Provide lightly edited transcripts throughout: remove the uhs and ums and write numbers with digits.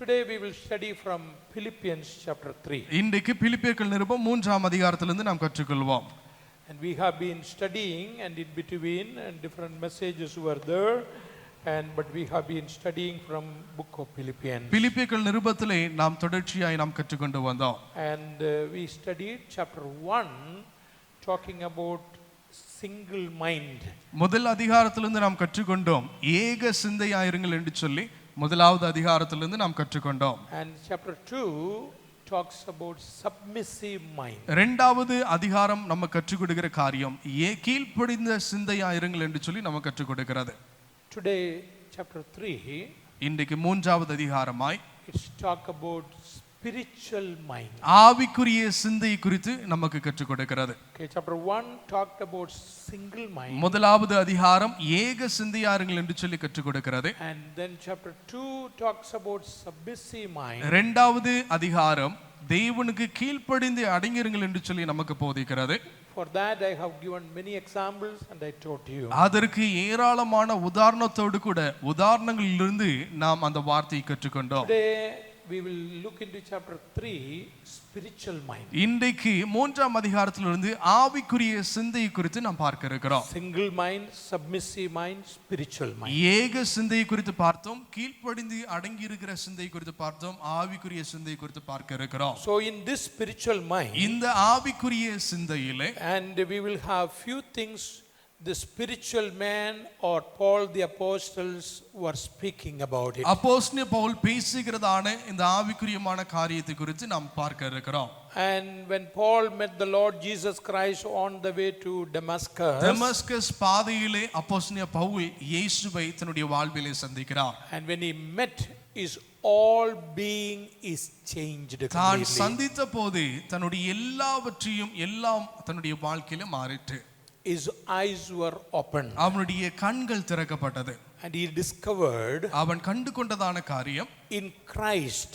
Today we will study from Philippians chapter 3. இன்றைக்கு பிலிப்பியர்கள் நிருபம் 3ஆம் அதிகாரத்திலிருந்து நாம் கற்றுக்கொள்வோம். And we have been studying, and in between and different messages were there, but we have been studying from book of Philippians. பிலிப்பியர்கள் நிருபத்திலே நாம் தொடர்ச்சியாய் நாம் கற்றுக்கொண்டு வந்தோம். And we studied chapter 1 talking about single mind. முதல் அதிகாரத்திலிருந்து நாம் கற்றுக்கொண்டோம் ஏக சிந்தையாயிருங்கள் என்று சொல்லி முதலாவது அதிகாரத்திலிருந்து நாம் கற்றுக்கொண்டோம். And chapter 2 talks about submissive mind. இரண்டாவது அதிகாரம் நம்ம கற்றுக் கொடுக்கிற காரியம் கீழ்ப்படிந்த சிந்தையாயிருங்கள் என்று சொல்லி நம்ம கற்றுக் கொடுக்கிறது. Today chapter 3 இன்றைக்கு மூன்றாவது அதிகாரமாய் it's talk about spiritual mind. ஆவிக்குரிய சிந்தை குறித்து நமக்கு கற்றுக் கொடுக்கிறது. Okay, chapter 1 talked about single mind. முதலாவது அதிகாரம் ஏக சிந்தையாயிருங்கள் என்று சொல்லி கற்றுக் கொடுக்கிறது. And then chapter 2 talks about submissive mind. இரண்டாவது அதிகாரம் தேவனுக்கு கீழ்ப்படிந்து அடங்கிருங்கள் என்று சொல்லி நமக்கு போதிக்கிறது. For that I have given many examples and I taught you. அதற்கு ஏராளமான உதாரணத்தோடு கூட உதாரணங்களிலிருந்து நாம் அந்த வார்த்தையை கற்றுக்கொண்டோம். Today we will look into chapter 3 spiritual mind. இன்றைக்கு மூன்றாம் அதிகாரத்திலிருந்து ஆவிக்குரிய சிந்தை குறித்து நாம் பார்க்க இருக்கிறோம். Single mind, submissive mind, spiritual mind. ஏக சிந்தை குறித்து பார்த்தோம், கீழ்ப்படிந்து அடங்கி இருக்கிற சிந்தை குறித்து பார்த்தோம், ஆவிக்குரிய சிந்தை குறித்து பார்க்க இருக்கிறோம். So in this spiritual mind, இந்த ஆவிக்குரிய சிந்தையிலே and we will have few things the spiritual man or Paul the apostles were speaking about it. அப்போஸ்தலன் பவுல் பேசுகிறதான இந்த ஆவிக்குரியமான காரியத்தை குறித்து நாம் பார்க்க இருக்கிறோம். And when Paul met the Lord Jesus Christ on the way to Damascus, பாதையிலே அப்போஸ்தலன் பவுல் இயேசுவை தன்னுடைய வாழ்விலே சந்திக்கிறார். and when he met, his all being is changed தான் completely. சந்தித்த போது தன்னுடைய எல்லாவற்றையும் எல்லாம் தன்னுடைய வாழ்க்கையில மாறிட்டு His eyes were opened அவனுடைய கண்கள் திறக்கப்பட்டது. and he discovered அவன் கண்டு கொண்டதான காரியம் in Christ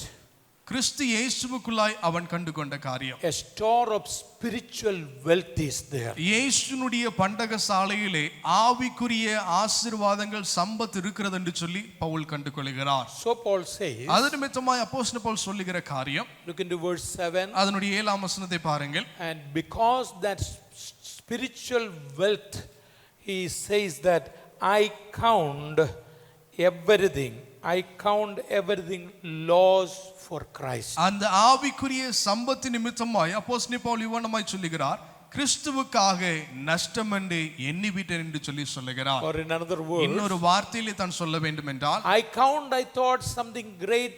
கிறிஸ்து இயேசுவுக்குள்ளாய் அவன் கண்டு கொண்ட காரியம் a store of spiritual wealth is there. இயேசுனுடைய பண்டக சாலையிலே ஆவிக்குரிய ஆசீர்வாதங்கள் சம்பத் இருக்கிறது என்று சொல்லி பவுல் கண்டு கொள்கிறார். So Paul says, அது நிமித்தமாய் அப்போஸ்தலன் பவுல் சொல்லுகிற காரியம், look into verse 7, அதனுடைய 7ஆம் வசனத்தை பாருங்கள். and because that spiritual wealth, he says that I count everything loss for Christ. அந்த ஆவிக்குரிய சம்பத்து நிமித்தமாய் அப்போஸ்தலன் பவுல் இவ்வண்ணமாய் சொல்லுகிறார், கிறிஸ்துவுக்காக நஷ்டம் என்று எண்ணிவிட்டேன் என்று சொல்லி சொல்லுகிறார். Or in another word, இன்னொரு வார்த்தையிலே தான் சொல்ல வேண்டும் என்றால், I thought something great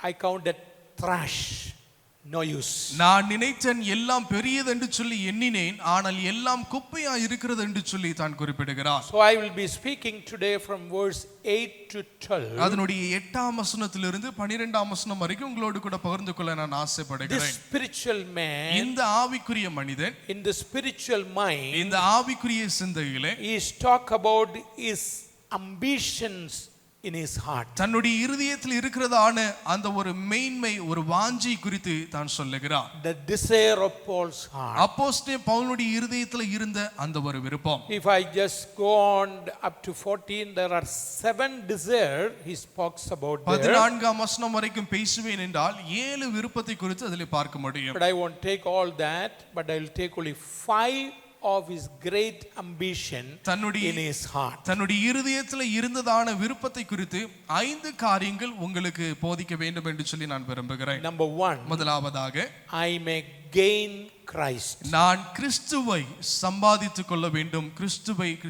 I counted trash, no use. நான் நினைத்தேன் எல்லாம் பெரியது என்று சொல்லி எண்ணினேன், ஆனால் எல்லாம் குப்பையா இருக்கிறது என்று சொல்லி தான் குறிப்பிடுகிறார். So I will be speaking today from verse 8 to 12. அதனுடைய 8ஆம் வசனத்திலிருந்து 12ஆம் வசனம் வரைக்கும் உங்களோடு கூட பகிர்ந்து கொள்ள நான் This ஆசைப்படுகிறேன். spiritual man, இந்த ஆவிக்குரிய மனிதன் in the spiritual mind, இந்த ஆவிக்குரிய சிந்தையிலே is talk about his ambitions in his heart. தன்னுடைய இருதயத்தில் இருக்கிறதான அந்த ஒரு மேன்மை, ஒரு வாஞ்சை குறித்து தான் சொல்லுகிறார். The desire of Paul's heart. அப்போஸ்தலன் பவுலுடைய இருதயத்தில் இருந்த அந்த ஒரு விருப்பம். If I just go on up to 14, there are 7 desires he speaks about there. 14ஆம் வசனம் வரைக்கும் பேசுவேன் என்றால் 7 விருப்பத்தை குறித்து அதிலே பார்க்க முடியும். But I won't take all that, but I will take only 5 of his great ambition in his heart. தன்னுடைய இருதயத்தில் இருந்ததான விருப்பத்தை குறித்து 5 காரியங்கள் உங்களுக்கு போதிக்க வேண்டும் என்று சொல்லி நான் விரும்புகிறேன். Number 1, முதலாவதாக, I may gain Christ. நான் கிறிஸ்துவை சம்பாதித்துக் கொள்ள வேண்டும்,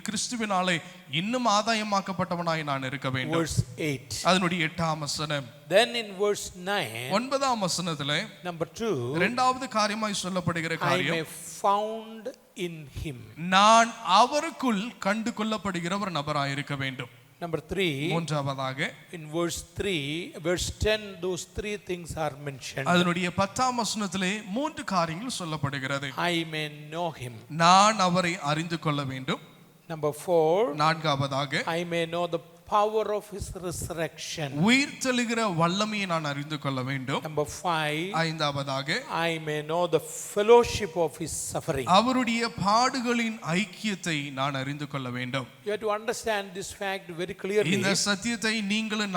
கிறிஸ்துவினாலே இன்னும் ஆதாயமாக்கப்பட்டவனாய் நான் இருக்க வேண்டும். Verse 8. அதனுடைய 8ஆம் வசனம். Then in verse 9, 9ஆம் வசனத்திலே number 2, இரண்டாவது காரியமாய் சொல்லப்படுகிற I காரியம், may found in him. நான் அவருக்குள் கண்டு கொள்ளப்படுகிற ஒரு நபராய் இருக்க வேண்டும். Number 3, மூன்றாவதாக, in verse 10, those 3 things are mentioned. அதனுடைய 10ஆம் வசனத்திலே 3 காரியங்கள் சொல்லப்படுகிறது. I may know him. நான் அவரை அறிந்து கொள்ள வேண்டும். Number 4, நான்காவதாக, I may know the power of his resurrection. உயிர்த்தெழுகிற வல்லமையை நான் அறிந்து கொள்ள வேண்டும். Number 5, ஐந்தாவதாக I may know the fellowship of his suffering. அவருடைய பாடுகளின் ஐக்கியத்தை நான் அறிந்து கொள்ள வேண்டும். You have to understand this fact very clearly. இந்த சத்தியத்தை நீங்களும்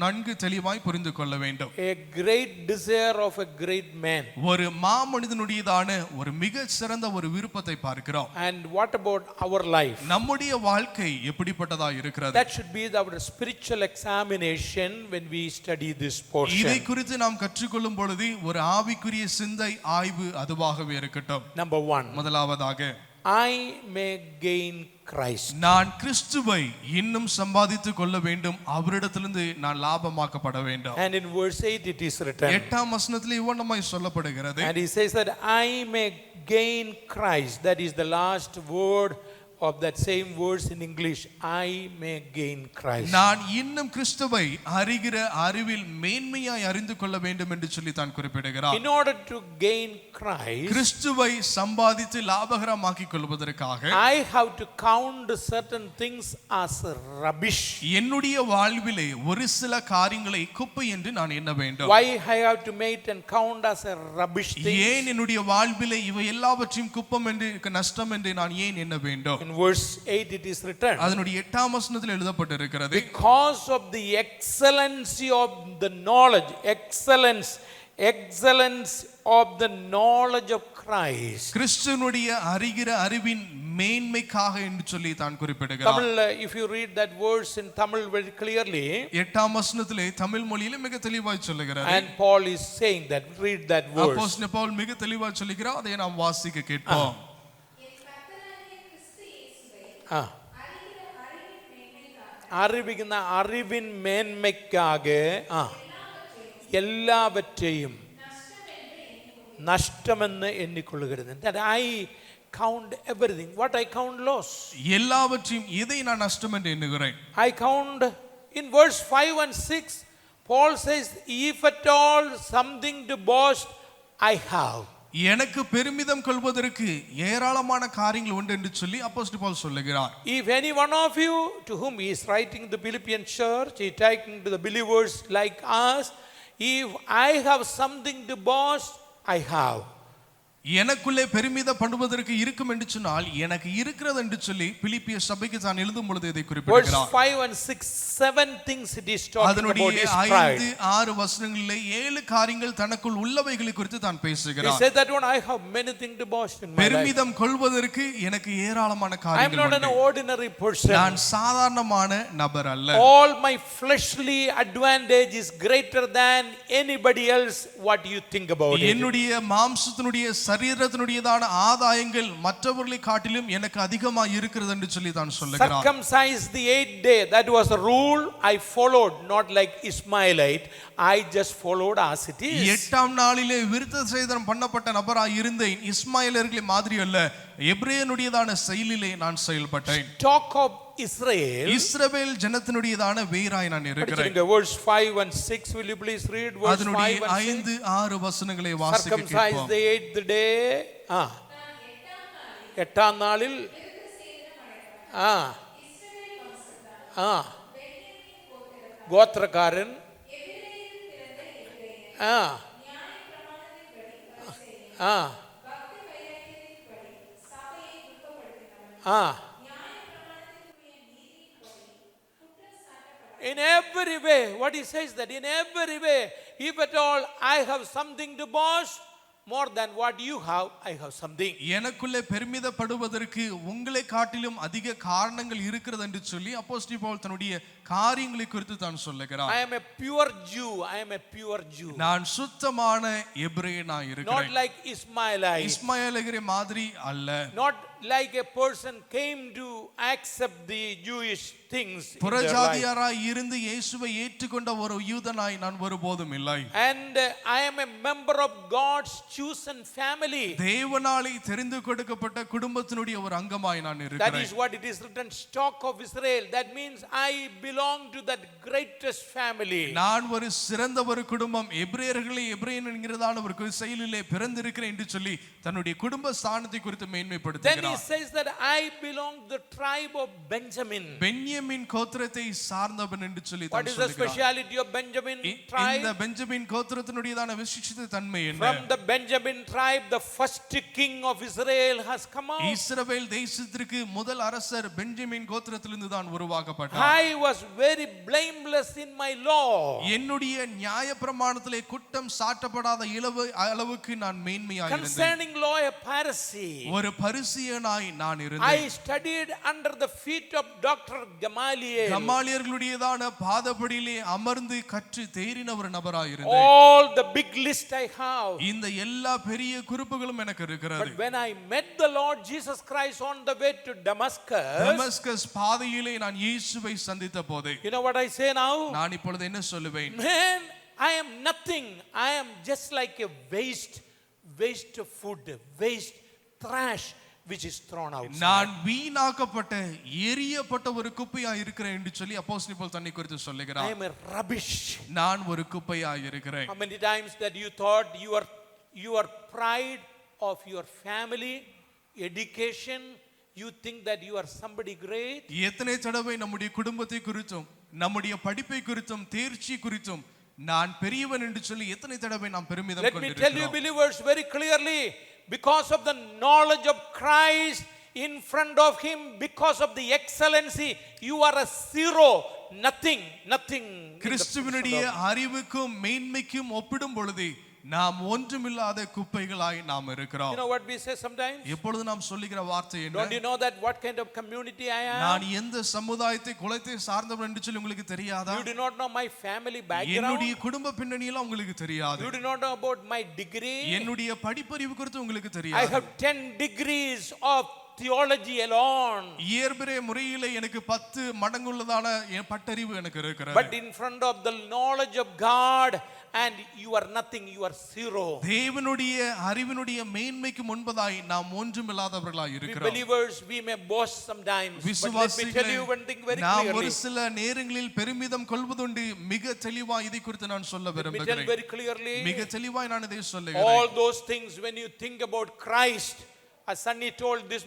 நன்கு தெளிவாய் புரிந்து கொள்ள வேண்டும். A great desire of a great man. ஒரு மாமனிதனுடையதான ஒரு மிக சிறந்த ஒரு விருப்பத்தை பார்க்கிறோம். And what about our life? நம்முடைய வாழ்க்கை எப்படிப்பட்டதா இருக்கிறது? That should be our spiritual examination when we study this portion. இதை குறித்து நாம் கற்றுக்கொள்ளும் பொழுது ஒரு ஆவிக்குரிய சிந்தை ஆய்வு அதுவாகவே இருக்கட்டும். Number 1, முதலாவதாக I may gain Christ. நான் கிறிஸ்துவை இன்னும் சம்பாதித்துக் கொள்ள வேண்டும், அவரிடத்திலிருந்து நான் லாபமாக்கப்பட வேண்டும். And in verse 8 it is written. 8ஆம் வசனத்தில் இவ்வண்ணமாய் சொல்லப்படுகிறது. And he says that I may gain Christ. That is the last word of that same verse in English. I may gain Christ. நான் இன்னும் கிறிஸ்துவை அறிகிற அறிவில் மேன்மையாய் அறிந்து கொள்ள வேண்டும் என்று சொல்லி தான் குறிப்பிடுகிறார். In order to gain Christ, கிறிஸ்துவை சம்பாதித்து லாபகரமாக்கிக் கொள்வதற்காக I have to count certain things as rubbish. என்னுடைய வாழ்விலே ஒரு சில காரியங்களை குப்பை என்று நான் எண்ண வேண்டும். Why I have to make and count as a rubbish thing? ஏன் என்னுடைய வாழ்விலே இவை எல்லாவற்றையும் குப்பம் என்று நஷ்டம் என்று நான் ஏன் எண்ண வேண்டும்? In verse 8 it is written. அதனுடைய 8ஆம் வசனத்தில் எழுதப்பட்டிருக்கிறது. Because of the excellency of the knowledge, excellence of the knowledge of Christ. கிறிஸ்துவினுடைய அறிகிற அறிவின் மேன்மைக்காக என்று சொல்லி தான் குறிப்பிடுகிறார். Tamil, if you read that verse in Tamil very clearly, 8ஆம் வசனத்திலே தமிழ் மொழியிலே மிக தெளிவாய் சொல்லுகிறார். and Paul is saying that, read that verse. அப்போஸ்தலன் பவுல் மிக தெளிவாய் சொல்லுகிறார், அதை நாம் வாசிக்க கேட்போம். അറിവിക്കുന്ന അറിവിൻ മേന്മയ്ക്കാക എല്ലാവற்றைയും നഷ്ടമെന്ന് എണ്ണിക്കൊള്ളുകരുത്. That I count everything. What I count loss. எல்லாவற்றையும் எதை நான் நஷ்டம் என்று எண்ணுகிறேன்? I count in verse 5 and 6 Paul says, if at all something to boast I have. எனக்கு பெருமிதம் கொள்வதற்கு ஏராளமான காரியங்கள் உண்டு என்று சொல்லி அப்போஸ்தலன் பவுல் சொல்லுகிறார். If any one of you, to whom he is writing the Philippian church, he is talking to the believers like us, if I have something to boast, I have. எனக்குள்ளே பெருமிதப்படுவதற்கு இருக்கும் என்று சொன்னால் எனக்கு இருக்கிறது என்று சொல்லி பிலிப்பிய சபைக்கு தான் எழுதும் பொழுது இதை குறிப்பிடுகிறார். Verse 5 and 6, 7 things it is talking about his pride. 5-6 வசனங்களிலே 7 காரியங்கள் தனக்குள் உள்ளவைகளை குறித்து தான் He பேசுகிறார். said that one, I have many things to boast in my life. பெருமிதம் கொள்வதற்கு எனக்கு ஏராளமான I am காரியங்கள் not an உண்டு. ordinary person. நான் சாதாரணமான நபர் அல்ல. All my fleshly advantage is greater than anybody else. What do you think about it? என்னுடைய மாம்சத்தினுடைய சரீரத்தினுடையதான ஆதாயங்கள் மற்றவர்களை காட்டிலும் எனக்கு அதிகமாக இருக்கிறது என்று சொல்லி தான் சொல்லுகிறார். Circumcise the 8th day. That was a rule I followed, not like Ishmaelite. I just followed as it is. 8ஆம் நாளிலே விருத்த சேதனம் பண்ணப்பட்ட நபராய் இருந்தேன். இஸ்மாயேலர்களை மாதிரி அல்ல, எபிரேயனுடையதான செயலிலே நான் செயல்பட்டேன். Talk of Israel. இஸ்ரவேல் ஜனத்தினுடையதான வேராய் நான் இருக்கிறேன். Verse 5 and 6, will you please read verse 5 and 6? 5-6 வசனங்களை வாசிக்க Circumcise கேட்போம். the 8th day. எட்டாம் நாளில் கோத்திரக்காரன் in every way, what he says that in every way, if at all I have something to boast, more than what you have, I have something. எனக்குள்ளே பெருமிதப்படுவதற்கு உங்களை காட்டிலும் அதிக காரணங்கள் இருக்கிறது என்று சொல்லி அப்போஸ்தலன் பவுல் தன்னுடைய காரியங்களை குறித்து தான் சொல்லுகிறார். I am a pure Jew. I am a pure Jew. நான் சுத்தமான எபிரேயனாய் இருக்கிறேன். Not like Ishmaelite. இஸ்மாயேலகரே மாதிரி அல்ல. Not like a person came to accept the Jewish things in their life. புறஜாதியாராய் இருந்து இயேசுவை ஏற்றுக்கொண்ட ஒரு யூதனாய் நான் ஒருபோதும் இல்லை. And I am a member of God's chosen family. தேவனாலே தெரிந்து கொடுக்கப்பட்ட குடும்பத்தினுடைய ஒரு அங்கமாய் நான் That இருக்கிறேன். is what it is written, stock of Israel. That means I belong to that greatest family. நான் ஒரு சிறந்த ஒரு குடும்பம், எபிரேயர்களே எபிரேயன் என்கிறதான ஒரு செயலிலே பிறந்திருக்கிறேன் என்று சொல்லி தன்னுடைய குடும்ப ஸ்தானத்தை குறித்து மேன்மைப்படுத்துகிறார். Then சொல்லுகிறார். says that I belong to the tribe of Benjamin. பென்யமீன் கோத்திரத்தை சார்ந்தவன் என்று சொல்லி What தான் is the சொல்லுகிறார். speciality of Benjamin இந்த tribe? பெஞ்சமின் கோத்திரத்தினுடையதான விசேஷித்த தன்மை என்ன? From the Benjamin tribe, the first king of Israel has come out. இஸ்ரவேல் தேசத்திற்கு முதல் அரசர் பெஞ்சமின் கோத்திரத்திலிருந்து தான் உருவாக்கப்பட்டார். I was very blameless in my law. என்னுடைய நியாயப்பிரமாணத்திலே குற்றம் சாட்டப்படாத அளவுக்கு நான் மேன்மையாக இருந்தேன். Concerning law, a Pharisee. ஒரு பரிசேயனாய் நான் இருந்தேன். I studied under the feet of Dr. Gamaliel. கமாலியர்களுடையதான பாதபடியிலே அமர்ந்து கற்று தேறின ஒரு நபராய் இருந்தேன். All the big list I have. இந்த எல்லா பெரிய குறிப்புகளும் எனக்கு இருக்கிறது. But when I met the Lord Jesus Christ on the way to Damascus, Damascus பாதையிலே நான் இயேசுவை சந்தித்த போது, you know what I say now? நான் இப்பொழுது என்ன சொல்லுவேன்? Man, I am nothing. I am just like a waste food, waste trash which is thrown out. நான் வீணாக்கப்பட்ட எரியப்பட்ட ஒரு குப்பையா இருக்கிறேன் என்று சொல்லி அப்போஸ்தலன் பவுல் தன்னை குறித்து சொல்லுகிறார். I am a rubbish. நான் ஒரு குப்பையா இருக்கிறேன். How many times that you thought your pride of your family, education, you think that you are somebody great? எத்தனை தடவை நம்முடைய குடும்பத்தை குறித்தும் நம்முடைய படிப்பை குறித்தும் தேர்ச்சி குறித்தும் நான் பெரியவன் என்று சொல்லி எத்தனை தடவை நாம் பெருமிதம் Let me tell you கொண்டிருக்கிறோம். believers very clearly, because of the knowledge of Christ in front of him, because of the excellency, you are a zero, nothing. கிறிஸ்துவினுடைய அறிவுக்கும் மேன்மைக்கும் ஒப்பிடும் பொழுது நாம் ஒன்றுமில்லாத குப்பைகளாய் நாம் இருக்கிறோம். You know what we say sometimes? எப்பொழுது நாம் சொல்லுகிற வார்த்தை என்ன? Don't you know that what kind of community I am? நான் எந்த சமுதாயத்தை குலத்தை சார்ந்தவன் என்று சொல்லி உங்களுக்கு தெரியாதா? You do not know my family background. என்னுடைய குடும்ப பின்னணியெல்லாம் உங்களுக்கு தெரியாது. You do not know about my degree. என்னுடைய படிப்பறிவு குறித்து உங்களுக்கு I தெரியாது. have 10 degrees of theology alone. இயற்பிய முறையிலே எனக்கு 10 மடங்குள்ளதான பட்டறிவு எனக்கு இருக்கிறது. But in front of the knowledge of God, and you are nothing, you are zero. தேவனுடைய அறிவினுடைய மேன்மைக்கு முன்பதாய் நாம் ஒன்றுமில்லாதவர்களாய் We இருக்கிறோம். believers, we may boast sometimes, but let me tell you one thing very நாம் clearly. ஒரு சில நேரங்களில் பெருமிதம் கொள்வதுண்டு. மிக தெளிவா இதை குறித்து நான் சொல்ல Let me tell விரும்புகிறேன். very clearly. மிக தெளிவாய் நான் இதை All சொல்லுகிறேன். those things, when you think about Christ, as Sunny told this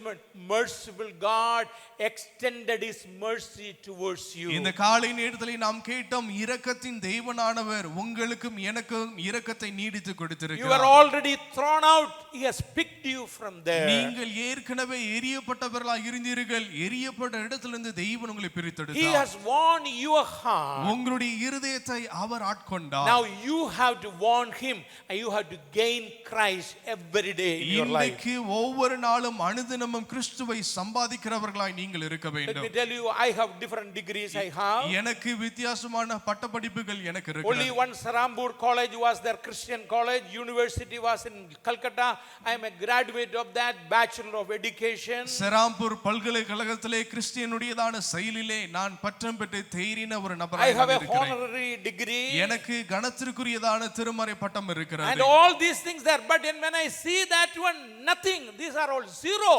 merciful God extended his mercy towards you. இந்த காலை நேரத்திலே நாம் கேட்டோம், இரக்கத்தின் தேவனானவர் உங்களுக்கும் எனக்கும் இரக்கத்தை நீடித்து You கொடுத்திருக்கிறார். are already thrown out. He has picked you from there. நீங்கள் ஏற்கனவே எரியப்பட்டவர்களாய் இருந்தீர்கள். எரியப்பட்ட இடத்திலிருந்து தேவன் உங்களை He பிரித்தெடுத்தார். has won your heart. உங்களுடைய இருதயத்தை அவர் ஆட்கொண்டார். Now you have to warn him, and you have to gain Christ every day in your life. இன்றைக்கு ஒவ்வொரு நாளும் அனுதினமும் கிறிஸ்துவை சம்பாதிக்கிறவர்களாய் நீங்கள் இருக்க Let me வேண்டும். tell you, I have different degrees. I have. எனக்கு வித்தியாசமான பட்டப்படிப்புகள் எனக்கு Only இருக்கிறது. one Sarambur college was there, Christian college. University was in Calcutta. I am a graduate of that, Bachelor of Education. Serampore பல்கலைக்கழகத்திலே கிறிஸ்டியனுடையதான செயலிலே நான் பட்டம் பெற்று தேறின ஒரு I நபராய் have நான் a இருக்கிறேன். honorary degree. எனக்கு கணத்திற்குரியதான திருமறை பட்டம் And இருக்கிறது. all these things there. But when I see that one, nothing. These are all zero.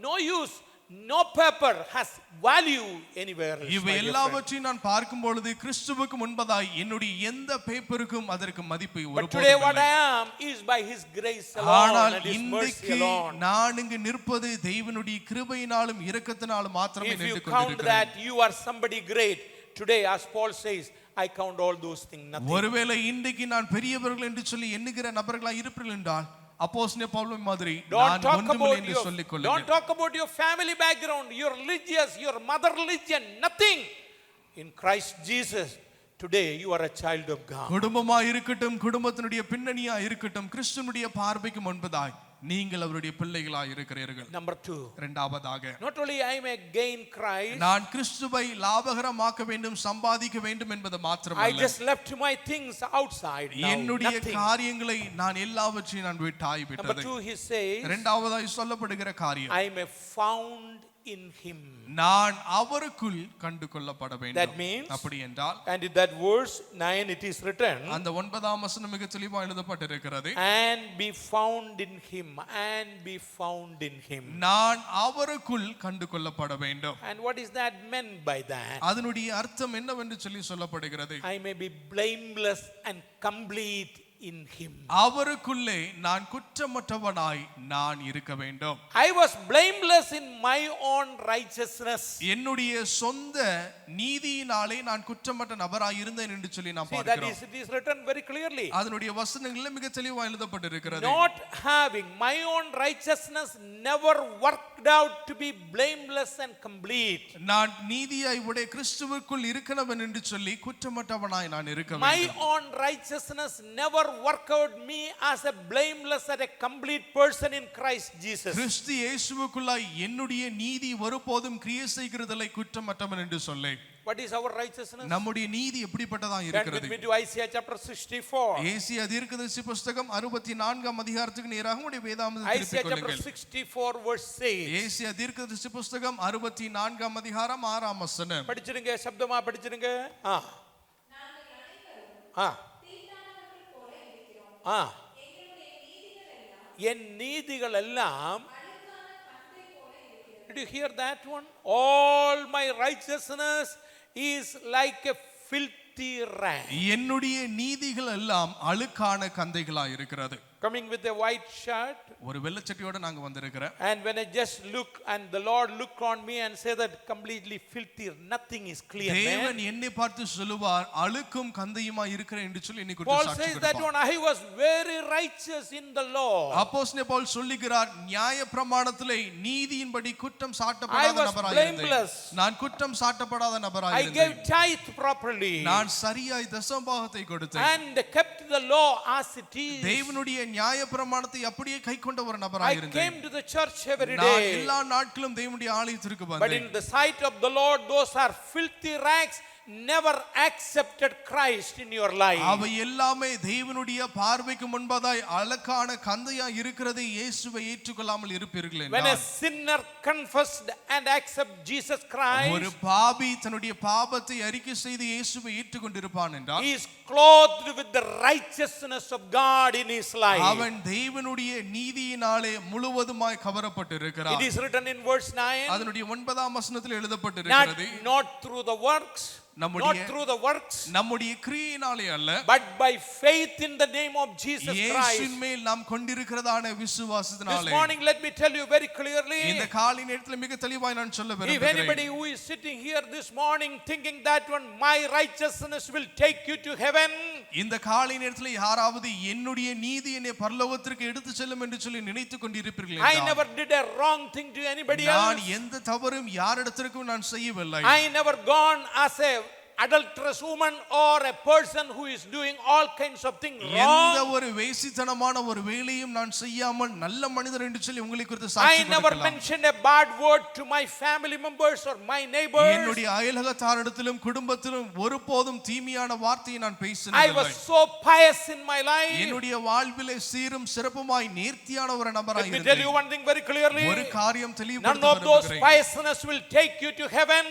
No use. No paper has value anywhere else. இவை my dear friend. எல்லாவற்றையும் நான் பார்க்கும் பொழுது கிறிஸ்துவுக்கு முன்பதாய் என்னுடைய எந்த பேப்பருக்கும் அதற்கு மதிப்பு But today what ஒருபோதும் I am is by his grace alone ஆனால் and his mercy இன்றைக்கு alone. நான் இங்கு நிற்பது தேவனுடைய கிருபையினாலும் இரக்கத்தினாலும் மாத்திரமே If you நின்று count கொண்டிருக்கிறேன். that you are somebody great, today as Paul says, I count all those things nothing. ஒருவேளை இன்றைக்கு நான் பெரியவர்கள் என்று சொல்லி எண்ணுகிற நபர்களாய் இருப்பீர்கள் என்றால் அப்போஸ்தலன் பவுல் மாதிரி நான் ஒன்றுமில்லை என்று சொல்லிக் Don't கொள்ளுங்கள். talk about your family background, your religious, your mother religion, nothing. In Christ Jesus, today you are a child of God. குடும்பமாய் இருக்கட்டும், குடும்பத்தினுடைய பின்னணியா இருக்கட்டும், கிறிஸ்துவினுடைய பார்வைக்கு முன்பதாய் நீங்கள் அவருடைய பிள்ளைகளாய் இருக்கிறீர்கள். Number 2. இரண்டாவதாக, Not only I may gain Christ, நான் கிறிஸ்துவை லாபகரமாக்க வேண்டும், சம்பாதிக்க வேண்டும் என்பது I மாத்திரமல்ல, just left my things outside now. என்னுடைய Nothing. காரியங்களை நான் எல்லாவற்றையும் நான் Number விட்டாய்விட்டது. 2, he says, இரண்டாவதாய் சொல்லப்படுகிற காரியம், I may found in him. நான் அவருக்குள் கண்டு கொள்ளப்பட That வேண்டும். means, அப்படி என்றால் and in that verse 9 it is written, அந்த 9ஆம் வசனம் மிக தெளிவாக எழுதப்பட்டிருக்கிறது. and be found in him, and be found in him. நான் அவருக்குள் கண்டு கொள்ளப்பட வேண்டும். And what is that meant by that? அதனுடைய அர்த்தம் என்னவென்று சொல்லி சொல்லப்படுகிறது. I may be blameless and complete in him. அவருக்குள்ளே நான் குற்றமற்றவனாய் நான் இருக்க வேண்டும். I was blameless in my own righteousness. என்னுடைய சொந்த நீதியினாலே நான் குற்றமற்ற நபராய் இருந்தேன் என்று சொல்லி நாம் See, that பார்க்கிறோம். is, it is written very clearly. அதனுடைய வசனங்களில் மிக தெளிவாக எழுதப்பட்டிருக்கிறது. Not having my own righteousness never worked out to be blameless and complete. நான் நீதியாய் உடைய கிறிஸ்துவுக்குள் இருக்கிறவன் என்று சொல்லி குற்றமற்றவனாய் நான் இருக்க My வேண்டும். own righteousness never worked out me as a blameless and a complete person in Christ Jesus. கிறிஸ்து இயேசுவுக்குள்ளாய் என்னுடைய நீதி ஒருபோதும் கிரியை செய்கிறதில்லை குற்றமற்றவன் என்று சொல்லி. What is our righteousness? நம்முடைய நீதி எப்படிப்பட்டதா Turn with இருக்கிறது? me to Isaiah chapter 64. Asia தீர்க்கதரிசி புத்தகம் 64ஆம் அதிகாரத்துக்கு நேராக உடைய வேதாகமத்தை Isaiah திருப்பிக் chapter கொள்ளுங்கள். 64 verse 6. ஏசியா தீர்க்கதரிசி புத்தகம் 64ஆம் அதிகாரம் 6ஆம் வசனம். படிச்சிருங்க, சப்தமா படிச்சிருங்க. என் நீதிகள் எல்லாம். Did you hear that one? All my righteousness is like a filthy rag. என்னுடைய நீதிகள் எல்லாம் அழுக்கான கந்தைகளாய் இருக்கிறது. Coming with a white shirt. ஒரு வெள்ளச்சட்டியோட நாங்க வந்திருக்கிறோம். And when I just look and the Lord look on me and say that completely filthy, nothing is clear. தேவன் என்னை பார்த்து சொல்லுவார் அழுக்கும் கந்தையுமாய் இருக்கிறேன் என்று சொல்லி என்னை குறித்து Paul சாட்சி says that கொடுப்பார். one, I was very righteous in the law. அப்போஸ்தலன் பவுல் சொல்லுகிறார் நியாயப்பிரமாணத்திலே நீதியின்படி குற்றம் சாட்டப்படாத I was நபராய் இருந்தேன். blameless. நான் குற்றம் சாட்டப்படாத நபராய் I gave இருந்தேன். tithe properly. நான் சரியாய் தசமபாகத்தை கொடுத்தேன். And kept the law as it is. தேவனுடைய நியாயப்பிரமாணத்தை அப்படியே கைக்கொண்ட ஒரு I நபராய் இருந்தேன். came to the church every நான் day. எல்லா நாட்களும் தேவனுடைய ஆலயத்திற்கு But வந்தேன். in the sight of the Lord, those are filthy rags. Never accepted Christ in your life. அவை எல்லாமே தேவனுடைய பார்வைக்கு முன்பதாய் அழகான கந்தையாய் இருக்கிறதை இயேசுவை ஏற்றுக்கொள்ளாமல் இருப்பீர்கள் When a என்றார். sinner confessed and accept Jesus Christ, ஒரு பாவி தன்னுடைய பாவத்தை அறிக்கை செய்து இயேசுவை ஏற்றுக்கொண்டிருப்பான் என்றால் he is clothed with the righteousness of God in his life. அவன் தேவனுடைய நீதியினாலே முழுவதுமாய் கவரப்பட்டிருக்கிறான். It is written in verse 9. அதனுடைய 9ஆம் வசனத்தில் எழுதப்பட்டிருக்கிறது. Not through the works. Not through the works. நம்முடைய கிரியையினாலே அல்ல, But by faith in the name of Jesus Christ. இயேசுவின் மேல் நாம் கொண்டிருக்கிறதான This விசுவாசத்தினாலே. morning let me tell you very clearly. இந்த காலை நேரத்தில் மிக தெளிவாய் நான் சொல்ல If விரும்புகிறேன். anybody who is sitting here this morning thinking that one my righteousness will take you to heaven, இந்த காலை நேரத்தில் யாராவது என்னுடைய நீதி என்னை பரலோகத்திற்கு எடுத்து செல்லும் என்று சொல்லி நினைத்துக் கொண்டிருப்பீர்கள் I never did a wrong thing to anybody நான் else. எந்த தவறும் யாரிடத்திற்கும் நான் செய்யவில்லை. I never gone as a adulterous woman or a person who is doing all kinds of things எந்த wrong. ஒரு வேசித்தனமான ஒரு வேலையும் நான் செய்யாமல் நல்ல மனிதர் என்று சொல்லி உங்களை குறித்து I சாட்சி never கொடுக்கலாம். mentioned a bad word to my family members or my neighbors. என்னுடைய அயலகத்தாரிடத்திலும் குடும்பத்திலும் ஒருபோதும் தீமையான வார்த்தையை நான் I பேசினதில்லை. was so pious in my life. என்னுடைய வாழ்விலே சீரும் சிறப்புமாய் நேர்த்தியான ஒரு நபராய் Let me tell இருந்தேன். you one thing very clearly. ஒரு காரியம் None தெளிவுபடுத்த of those விரும்புகிறேன். piousness will take you to heaven,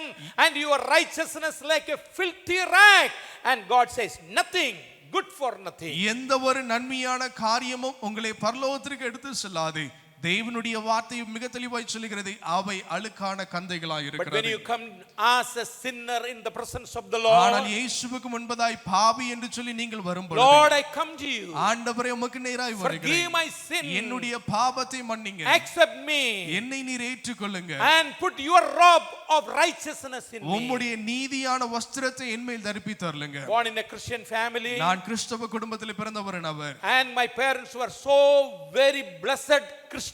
and your righteousness like a filthy rag. And God says, nothing good for nothing. எந்த ஒரு நன்மையான காரியமும் உங்களை பரலோகத்திற்கு எடுத்து செல்லாது. தேவனுடைய வார்த்தை மிக தெளிவாய் சொல்கிறது அவை அழுக்கான கந்தைகளாய் But when இருக்கிறது. you come as a sinner in the presence of the ஆனால் Lord, இயேசுவுக்கு முன்பதாய் பாவி என்று சொல்லி நீங்கள் வரும்போது Lord, I come to you. ஆண்டவரே உமக்கு நேராய் Forgive வருகிறேன். my sin. என்னுடைய பாவத்தை மன்னிங்க. Accept me. என்னை நீர் ஏற்றுக்கொள்ளுங்க. And put your robe of righteousness in me. உம்முடைய நீதியான வஸ்திரத்தை என் மேல் தரிப்பித்து அருளுங்க. Born in a Christian family. நான் கிறிஸ்தவ குடும்பத்தில் பிறந்த ஒரு நபர். And my parents were so very blessed Christians.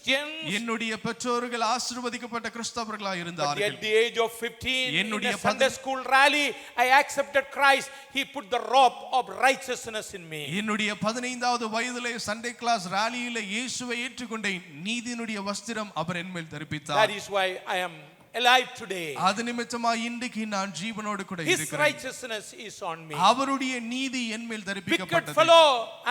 என்னுடைய பெற்றோர்கள் ஆசீர்வதிக்கப்பட்ட கிறிஸ்தவர்களாய் But இருந்தார்கள். at the age of 15, in என்னுடைய a Sunday school rally, I accepted Christ. He put the robe of righteousness in me. என்னுடைய 15வது வயதிலே சண்டே கிளாஸ் ராலியிலே இயேசுவை ஏற்றுக்கொண்டேன். நீதியினுடைய வஸ்திரம் அவர் என் மேல் That தரிப்பித்தார். is why I am alive today. அது நிமித்தமாக இன்றைக்கு நான் ஜீவனோடு கூட His இருக்கிறேன். righteousness is on me. அவருடைய நீதி என் மேல் Wicked தரிப்பிக்கப்பட்டது. fellow,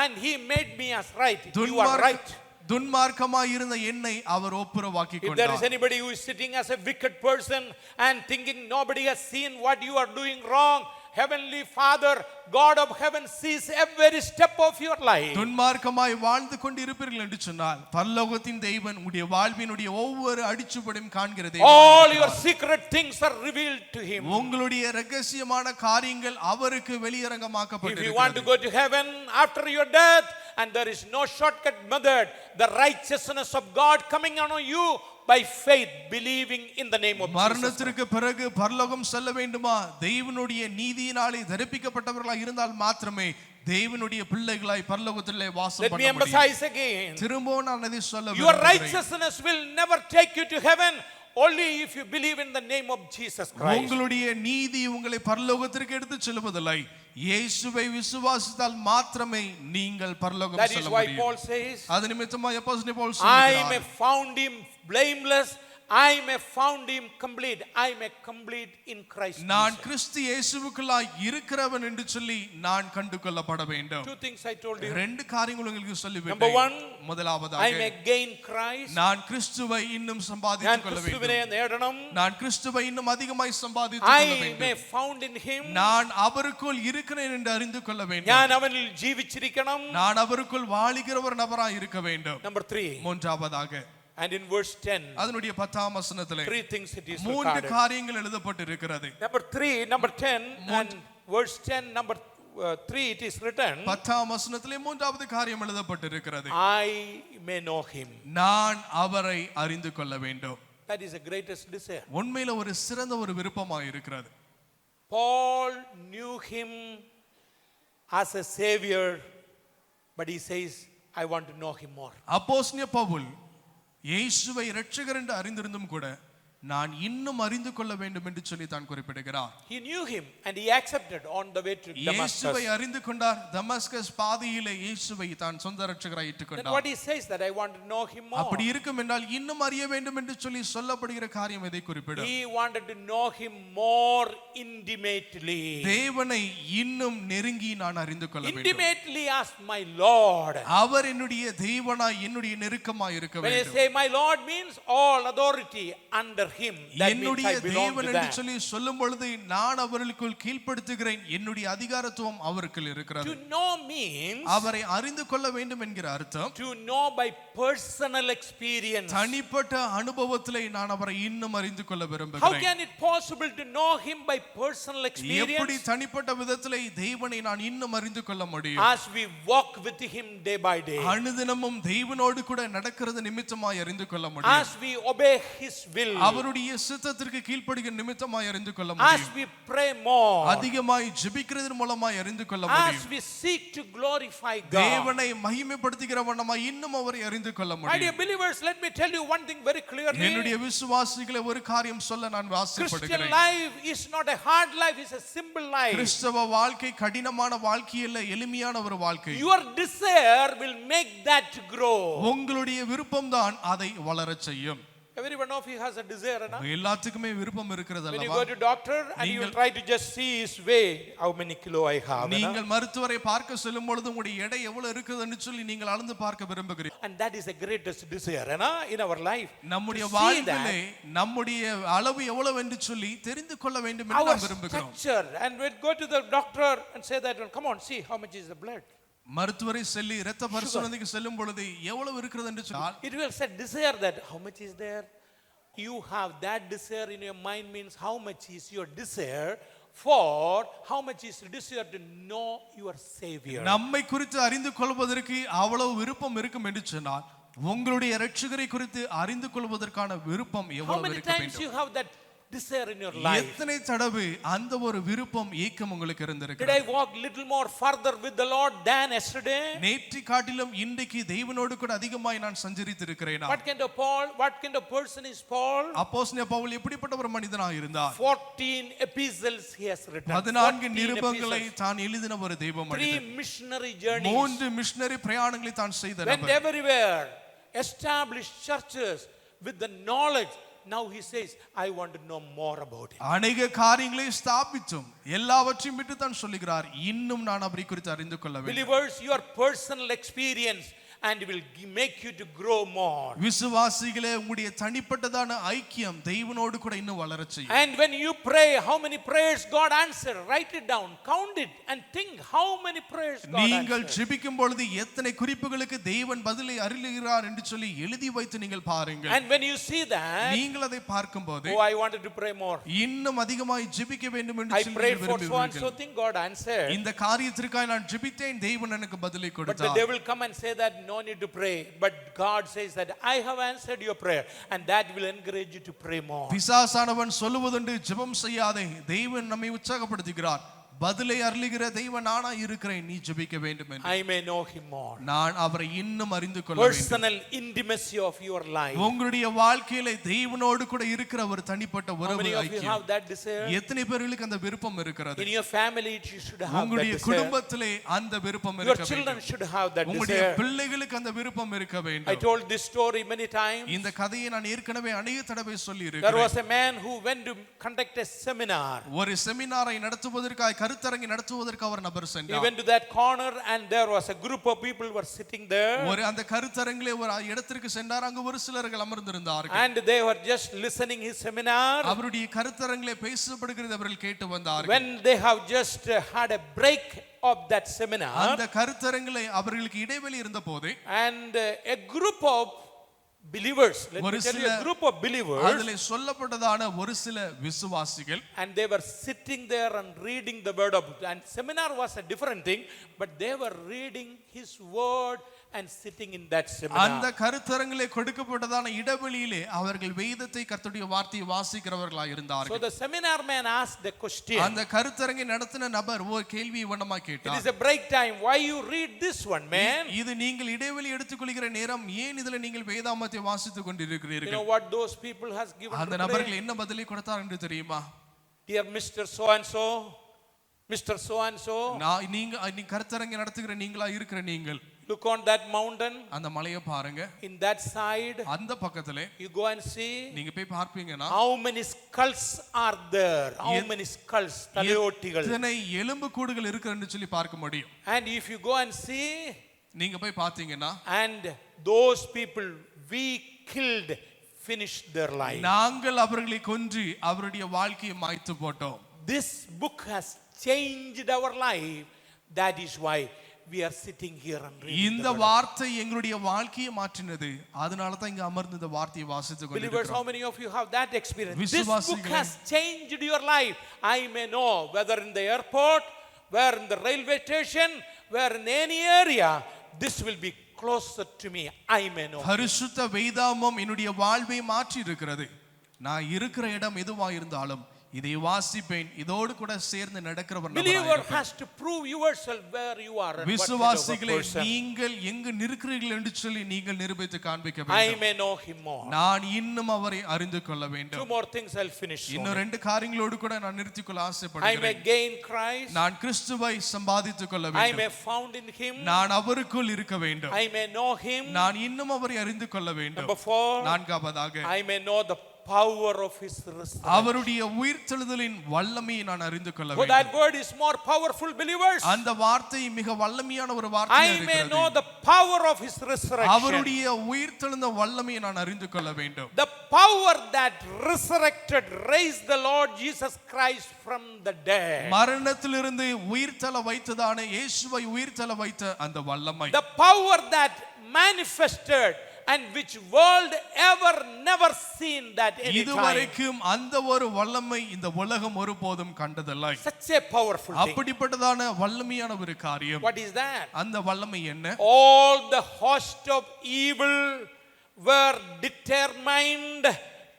and he made me as right. You are right. துன்மார்க்கமாய் இருந்த என்னை அவர் ஒப்புரவாக்கி If there is கொண்டார். anybody who is sitting as a wicked person and thinking nobody has seen what you are doing wrong, Heavenly Father, God of heaven sees every step of your life. துன்மார்க்கமாய் வாழ்ந்து கொண்டு இருப்பீர்கள் என்று சொன்னால் பரலோகத்தின் தேவன் உடைய வாழ்வினுடைய ஒவ்வொரு அடிச்சுவடையும் காண்கிற தேவன். All your secret things are revealed to him. உங்களுடைய ரகசியமான காரியங்கள் அவருக்கு If you want to வெளியரங்கமாக்கப்பட்டிருக்கிறது. go to heaven after your death, and there is no shortcut method, the righteousness of God coming on you by faith, believing in the name of Jesus. மரணத்திற்கு பிறகு பரலோகம் செல்ல வேண்டுமா? தேவனுடைய நீதியினாலே தரிப்பிக்கப்பட்டவர்களாய் இருந்தால் மாத்திரமே தேவனுடைய பிள்ளைகளாய் பரலோகத்திலே வாசம் Let me பண்ண முடியும். emphasize again. திரும்பவும் நான் அதை சொல்ல Your விரும்புகிறேன். righteousness will never take you to heaven only if you believe in the name of Jesus Christ. உங்களுடைய நீதி உங்களை பரலோகத்திற்கு எடுத்து செல்வதில்லை. இயேசுவை விசுவாசித்தால் மாத்திரமே நீங்கள் பரலோகம் That is செல்ல why முடியும். Paul says, அது நிமித்தமாய் அப்போஸ்தலன் பவுல் I may சொல்கிறார், found him blameless, I may found him complete, I may complete in Christ நான் Jesus. கிறிஸ்து இயேசுவுக்குள்ளாய் இருக்கிறவன் என்று சொல்லி நான் கண்டு கொள்ளப்பட வேண்டும். Two things I told you. ரெண்டு காரியங்கள் உங்களுக்கு Number சொல்லிவிட்டேன். one, I முதலாவதாக may gain Christ. நான் கிறிஸ்துவை இன்னும் ഞാൻ சம்பாதித்துக் கொள்ள ക്രിസ്തുവിനെ வேண்டும். നേടണം. நான் கிறிஸ்துவை இன்னும் அதிகமாய் சம்பாதித்துக் கொள்ள I may வேண்டும். found in him. நான் அவருக்குள் இருக்கிறேன் என்று அறிந்து கொள்ள வேண்டும். ഞാൻ അവനിൽ ജീവിച്ചിരിക്കണം. நான் அவருக்குள் வாழுகிற ஒரு நபராய் இருக்க வேண்டும். Number 3. மூன்றாவதாக And in verse 10, அதனுடைய 10ஆம் வசனத்திலே 3 things it is மூன்று recorded. காரியங்கள் எழுதப்பட்டிருக்கிறது. Number 10, and verse 10, number 3, it is written, 10ஆம் வசனத்திலே மூன்றாவது காரியம் எழுதப்பட்டிருக்கிறது. I may know him. நான் அவரை அறிந்து கொள்ள வேண்டும். That is the greatest desire. உண்மையில ஒரு சிறந்த ஒரு விருப்பமாய் இருக்கிறது. Paul knew him as a savior, but he says, I want to know him more. அப்போஸ்தலன் பவுல் இயேசுவை இரட்சகர் என்று அறிந்திருந்தும் கூட நான் இன்னும் அறிந்து கொள்ள வேண்டும் என்று சொல்லி தான் குறிப்பிடுகிறார். He knew him and he accepted on the way to இயேசுவை Damascus. அறிந்து கொண்டார். தமஸ்கஸ் பாதையிலே இயேசுவை தான் சொந்த இரட்சகராய் Then ஏற்றுக்கொண்டார். what he says that I want to know him more. அப்படி இருக்கும் என்றால் இன்னும் அறிய வேண்டும் என்று சொல்லி சொல்லப்படுகிற காரியம் எதை குறிப்பிடும்? He wanted to know him more intimately. தேவனை இன்னும் நெருங்கி நான் அறிந்து கொள்ள வேண்டும். Intimately as my Lord. அவர் என்னுடைய தேவனாய் என்னுடைய நெருக்கமாய் இருக்க When I வேண்டும். say my Lord means all authority under him. That means என்னுடைய I belong தேவன் to என்று that. சொல்லி சொல்லும் பொழுது நான் அவர்களுக்குள் கீழ்ப்படுத்துகிறேன். என்னுடைய அதிகாரத்துவம் அவருக்குள் இருக்கிறது. To know means அவரை அறிந்து கொள்ள வேண்டும் என்கிற அர்த்தம் to know by personal experience. தனிப்பட்ட அனுபவத்திலே நான் அவரை இன்னும் அறிந்து கொள்ள How விரும்புகிறேன். can it possible to know him by personal எப்படி experience? தனிப்பட்ட விதத்திலே தேவனை நான் இன்னும் அறிந்து கொள்ள முடியும்? As we walk with him day by day. அனுதினமும் தேவனோடு கூட நடக்கிறது நிமித்தமாய் அறிந்து கொள்ள முடியும். As we obey his will. அவருடைய சித்தத்திற்கு கீழ்ப்படுகிற நிமித்தமாய் அறிந்து கொள்ள As முடியும். we pray more. அதிகமாய் ஜெபிக்கிறதன் மூலமாய் அறிந்து கொள்ள As முடியும். we seek to glorify God. தேவனை மகிமைப்படுத்துகிற வண்ணமாய் இன்னும் அவரை அறிந்து கொள்ள My dear முடியும். believers, let me tell you one thing very clearly. என்னுடைய விசுவாசிகளை ஒரு காரியம் சொல்ல நான் Christian ஆசைப்படுகிறேன். life is not a hard life, it's a simple life. கிறிஸ்தவ வாழ்க்கை கடினமான வாழ்க்கை அல்ல, எளிமையான ஒரு வாழ்க்கை. Your desire will make that grow. உங்களுடைய விருப்பம்தான் அதை வளரச் செய்யும். Every one of you has a desire, na? எல்லாத்துக்குமே விருப்பம் இருக்கிறது When you அல்லவா? go to doctor and you will try to just see his weight, how many kilo I have. Na? நீங்கள் மருத்துவரை பார்க்க செல்லும் பொழுது உங்களுடைய எடை எவ்வளவு இருக்குதுன்னு சொல்லி நீங்கள் அளந்து பார்க்க விரும்புகிறீர்கள். And that is the greatest desire, na? In our life. நம்முடைய To see வாழ்விலே that. நம்முடைய அளவு எவ்வளவு என்று சொல்லி தெரிந்து கொள்ள வேண்டும் என்று Our நாம் விரும்புகிறோம். structure. And we go to the doctor and say that, come on, see how much is the blood. மருத்துவரை செல்லி இரத்த பரிசோதனைக்கு செல்லும் பொழுது எவ்வளவு இருக்கிறது என்று சொன்னால் It will say desire that how much is there. You have that desire in your mind means how much is your desire for how much is desire to know your Savior. நம்மை குறித்து அறிந்து கொள்வதற்கு அவ்வளவு விருப்பம் இருக்கும் என்று சொன்னால் உங்களுடைய இரட்சகரை குறித்து அறிந்து கொள்வதற்கான விருப்பம் How எவ்வளவு many இருக்க times வேண்டும்? you have that desire in your life? எத்தனை தடவை அந்த ஒரு விருப்பம் ஏக்கம் உங்களுக்கு Did இருந்திருக்கிறது? I walk little more further with the Lord than yesterday? நேற்று காட்டிலும் இன்றைக்கு தேவனோடு கூட அதிகமாய் நான் சஞ்சரித்திருக்கிறேனா? What kind of Paul? What kind of person is Paul? அப்போஸ்தலன் பவுல் எப்படிப்பட்ட ஒரு மனிதனாக இருந்தார்? 14 epistles he has written. 14 14 நிருபங்களை epistles. தான் எழுதின ஒரு தெய்வ 3 மனிதன். missionary journeys. 3 மிஷனரி பிரயாணங்களை தான் செய்த Went நபர். everywhere, established churches with the knowledge. Now he says, I want to know more about it. அநேக காரியங்களை ஸ்தாபித்தும் எல்லாவற்றையும் விட்டு தான் சொல்லுகிறார், இன்னும் நான் அவரை குறித்து அறிந்து கொள்ள வேண்டும். Believers, your personal experience and will make you to grow more. விசுவாசிகளே உங்களுடைய தனிப்பட்டதான ஐக்கியம் தேவனோடு கூட இன்னும் வளரச் செய்யும். And when you pray, how many prayers God answered? Write it down, count it, and think how many prayers God நீங்கள் answered. ஜெபிக்கும் பொழுது எத்தனை குறிப்புகளுக்கு தேவன் பதிலை அருளுகிறார் என்று சொல்லி எழுதி வைத்து நீங்கள் பாருங்கள். And when you see that, நீங்கள் அதை பார்க்கும்போது oh, I wanted to pray more. இன்னும் அதிகமாய் ஜெபிக்க வேண்டும் என்று I சொல்லி prayed for so and so விரும்புவீர்கள். thing, God answered. இந்த காரியத்திற்காக நான் ஜெபித்தேன், தேவன் எனக்கு பதிலை But the கொடுத்தார். devil come and say that no need to pray. But God says that I have answered your prayer, and that will encourage you to pray more. பிசாசானவன் சொல்லுவதுண்டு ஜெபம் செய்யாதே, தேவன் நம்மை உற்சாகப்படுத்துகிறார், பதிலை அருளுகிற தேவன் நானா இருக்கிறேன், நீ ஜெபிக்க வேண்டும் என்று. I may know him more. நான் அவரை இன்னும் அறிந்து கொள்ள வேண்டும். Personal intimacy of your life. உங்களுடைய வாழ்க்கையில தேவனோடு கூட இருக்கிற ஒரு தனிப்பட்ட How உறவு many of you ஐக்கியம். have that desire? எத்தனை பேர்களுக்கு அந்த விருப்பம் இருக்கிறது? In your family, you should have that உங்களுடைய desire. குடும்பத்திலே அந்த விருப்பம் Your இருக்க children வேண்டும். should have that உங்களுடைய desire. பிள்ளைகளுக்கு அந்த விருப்பம் இருக்க I வேண்டும். told this story many times. இந்த கதையை நான் ஏற்கனவே அநேக தடவை சொல்லி There இருக்கிறேன். was a man who went to conduct a seminar. ஒரு செமினாரை நடத்துவதற்காக, கருத்தரங்கை நடத்துவதற்கு அவர் நபர் He சென்றார். went to that corner and there was a group of people were sitting there. ஒரு அந்த கருத்தரங்கிலே ஒரு இடத்திற்கு சென்றார், அங்கு ஒரு சிலர்கள் அமர்ந்திருந்தார்கள். And they were just listening his seminar. அவருடைய கருத்தரங்கிலே பேசப்படுகிறது அவர்கள் கேட்டு வந்தார்கள். When they have just had a break of that seminar, அந்த கருத்தரங்கிலே அவர்களுக்கு இடைவெளி இருந்தபோது and a group of believers, let me ஒரு tell you, a சில group of believers, அதிலே சொல்லப்பட்டதான ஒரு சில விசுவாசிகள் and they were sitting there and reading the word of God. And seminar was a different thing, but they were reading his word and sitting in that அந்த seminar. கருத்தரங்கிலே கொடுக்கப்பட்டதான இடைவெளியிலே அவர்கள் வேதத்தை கர்த்தருடைய வார்த்தையை வாசிக்கிறவர்களாக So இருந்தார்கள். the seminar man asked the question. அந்த கருத்தரங்கை நடத்தின நபர் ஒரு கேள்வியை வண்ணமா It கேட்டார். is a break time. Why you read this one, man? இது நீங்கள் இடைவெளி எடுத்துக்கொள்கிற நேரம், ஏன் இதுல நீங்கள் வேதாமத்தை வாசித்துக் You know கொண்டிருக்கிறீர்கள்? what those people has given அந்த reply? நபர்கள் என்ன பதிலை கொடுத்தார் என்று தெரியுமா? Dear Mr. So and so, Mr. So and so, நீங்க கருத்தரங்கை நடத்துகிற நீங்களா இருக்கிற நீங்கள் look on that mountain. அந்த மலையை பாருங்க, In that side, அந்த பக்கத்திலே you go and see நீங்க போய் பார்ப்பீங்கன்னா how many skulls are there. How many skulls? தலையோட்டிகள். எத்தனை எலும்பு கூடுகள் இருக்குன்னு சொல்லி பார்க்க முடியும். And if you go and see, நீங்க போய் பார்த்தீங்கன்னா and those people we killed finished their life. நாங்கள் அவர்களை கொன்று அவருடைய வாழ்க்கையை மாய்த்து போட்டோம். This book has changed our life. That is why we are sitting here and reading. இந்த வார்த்தை எங்களுடைய வாழ்க்கையை மாற்றினது, அதனால தான் இங்க அமர்ந்து இந்த வார்த்தையை வாசித்துக் Believers, கொண்டிருக்கிறோம். how many of you have that experience? This book விசுவாசிகளே, has changed your life. I may know whether in the airport, where in the railway station, where in any area, this will be closer to me. I may know. பரிசுத்த வேதாமம் என்னுடைய வாழ்வை மாற்றி இருக்கிறது. நான் இருக்கிற இடம் எதுவா இருந்தாலும் இதை வாசிப்பேன், இதோடு கூட சேர்ந்து நடக்கிறவர் Believer has to prove yourself where you are. and what kind of a விசுவாசிகளே, person. நீங்கள் எங்கு நிற்கிறீர்கள் என்று சொல்லி நீங்கள் நிரூபித்து காண்பிக்க I வேண்டும். may know him more. நான் இன்னும் அவரை அறிந்து கொள்ள Two வேண்டும். more things I'll finish. இன்னும் ரெண்டு காரியங்களோடு கூட நான் நிறுத்திக் கொள்ள I may ஆசைப்படுகிறேன். gain Christ. நான் கிறிஸ்துவை சம்பாதித்துக் கொள்ள I may வேண்டும். found in him. நான் அவருக்குள் இருக்க வேண்டும். I may know him. நான் இன்னும் அவரை அறிந்து கொள்ள வேண்டும். Number 4, நான்காவதாக, I may know the power of his resurrection. அவருடைய உயிர்த்தெழுதலின் வல்லமையை நான் அறிந்து கொள்ள So that வேண்டும். word is more powerful, believers. அந்த வார்த்தை மிக வல்லமையான ஒரு I வார்த்தையாக may know இருக்கிறது. the power of his resurrection. அவருடைய உயிர்த்தெழுந்த வல்லமையை நான் அறிந்து கொள்ள வேண்டும். The power that resurrected, raised the Lord Jesus Christ from the dead. மரணத்திலிருந்து உயிர்த்தெழ வைத்ததான இயேசுவை உயிர்த்தெழ வைத்த அந்த வல்லமை, The power that manifested and which world ever never seen that any time. இதுவரைக்கும் அந்த ஒரு வல்லமை இந்த உலகம் ஒருபோதும் கண்டதில்லை. Such a powerful thing. அப்படிப்பட்டதான வல்லமையான ஒரு காரியம். What is that? அந்த வல்லமை என்ன? All the host of evil were determined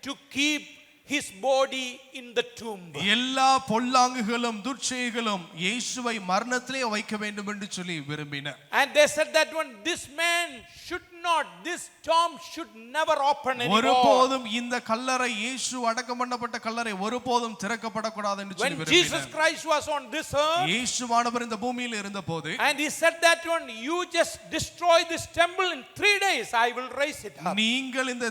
to keep his body in the tomb. எல்லா பொல்லாங்குகளும் துர்ச்செய்களும் இயேசுவை மரணத்திலே வைக்க வேண்டும் என்று சொல்லி விரும்பின. And they said that one, this man should not, this tomb should never open anymore. ஒருபோதும் இந்த கல்லறை இயேசு அடக்கம் பண்ணப்பட்ட கல்லறை ஒருபோதும் திறக்கப்படக்கூடாது என்று சொல்லி When Jesus விரும்பினார். Christ was on this earth, இயேசுவானவர் இந்த பூமியில் இருந்தபோது and he said that one, you just destroy this temple in 3 days, I will raise it up. நீங்கள் இந்த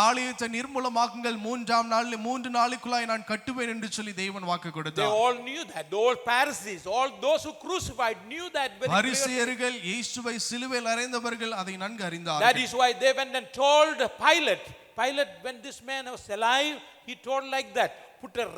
ஆலயத்தை நிர்மூலமாக்குங்கள் 3 நாளுக்குள்ளாய் நான் கட்டுவேன் என்று சொல்லி தேவன் வாக்கு They கொடுத்தார். all knew that. The old Pharisees, all those who crucified knew that very clearly. பரிசேயர்கள் இயேசுவை சிலுவையில் அறைந்தவர்கள் அதை நன்கு அறிந்தார்கள். That is why they went and told Pilate, when this man was alive, he told like that, put a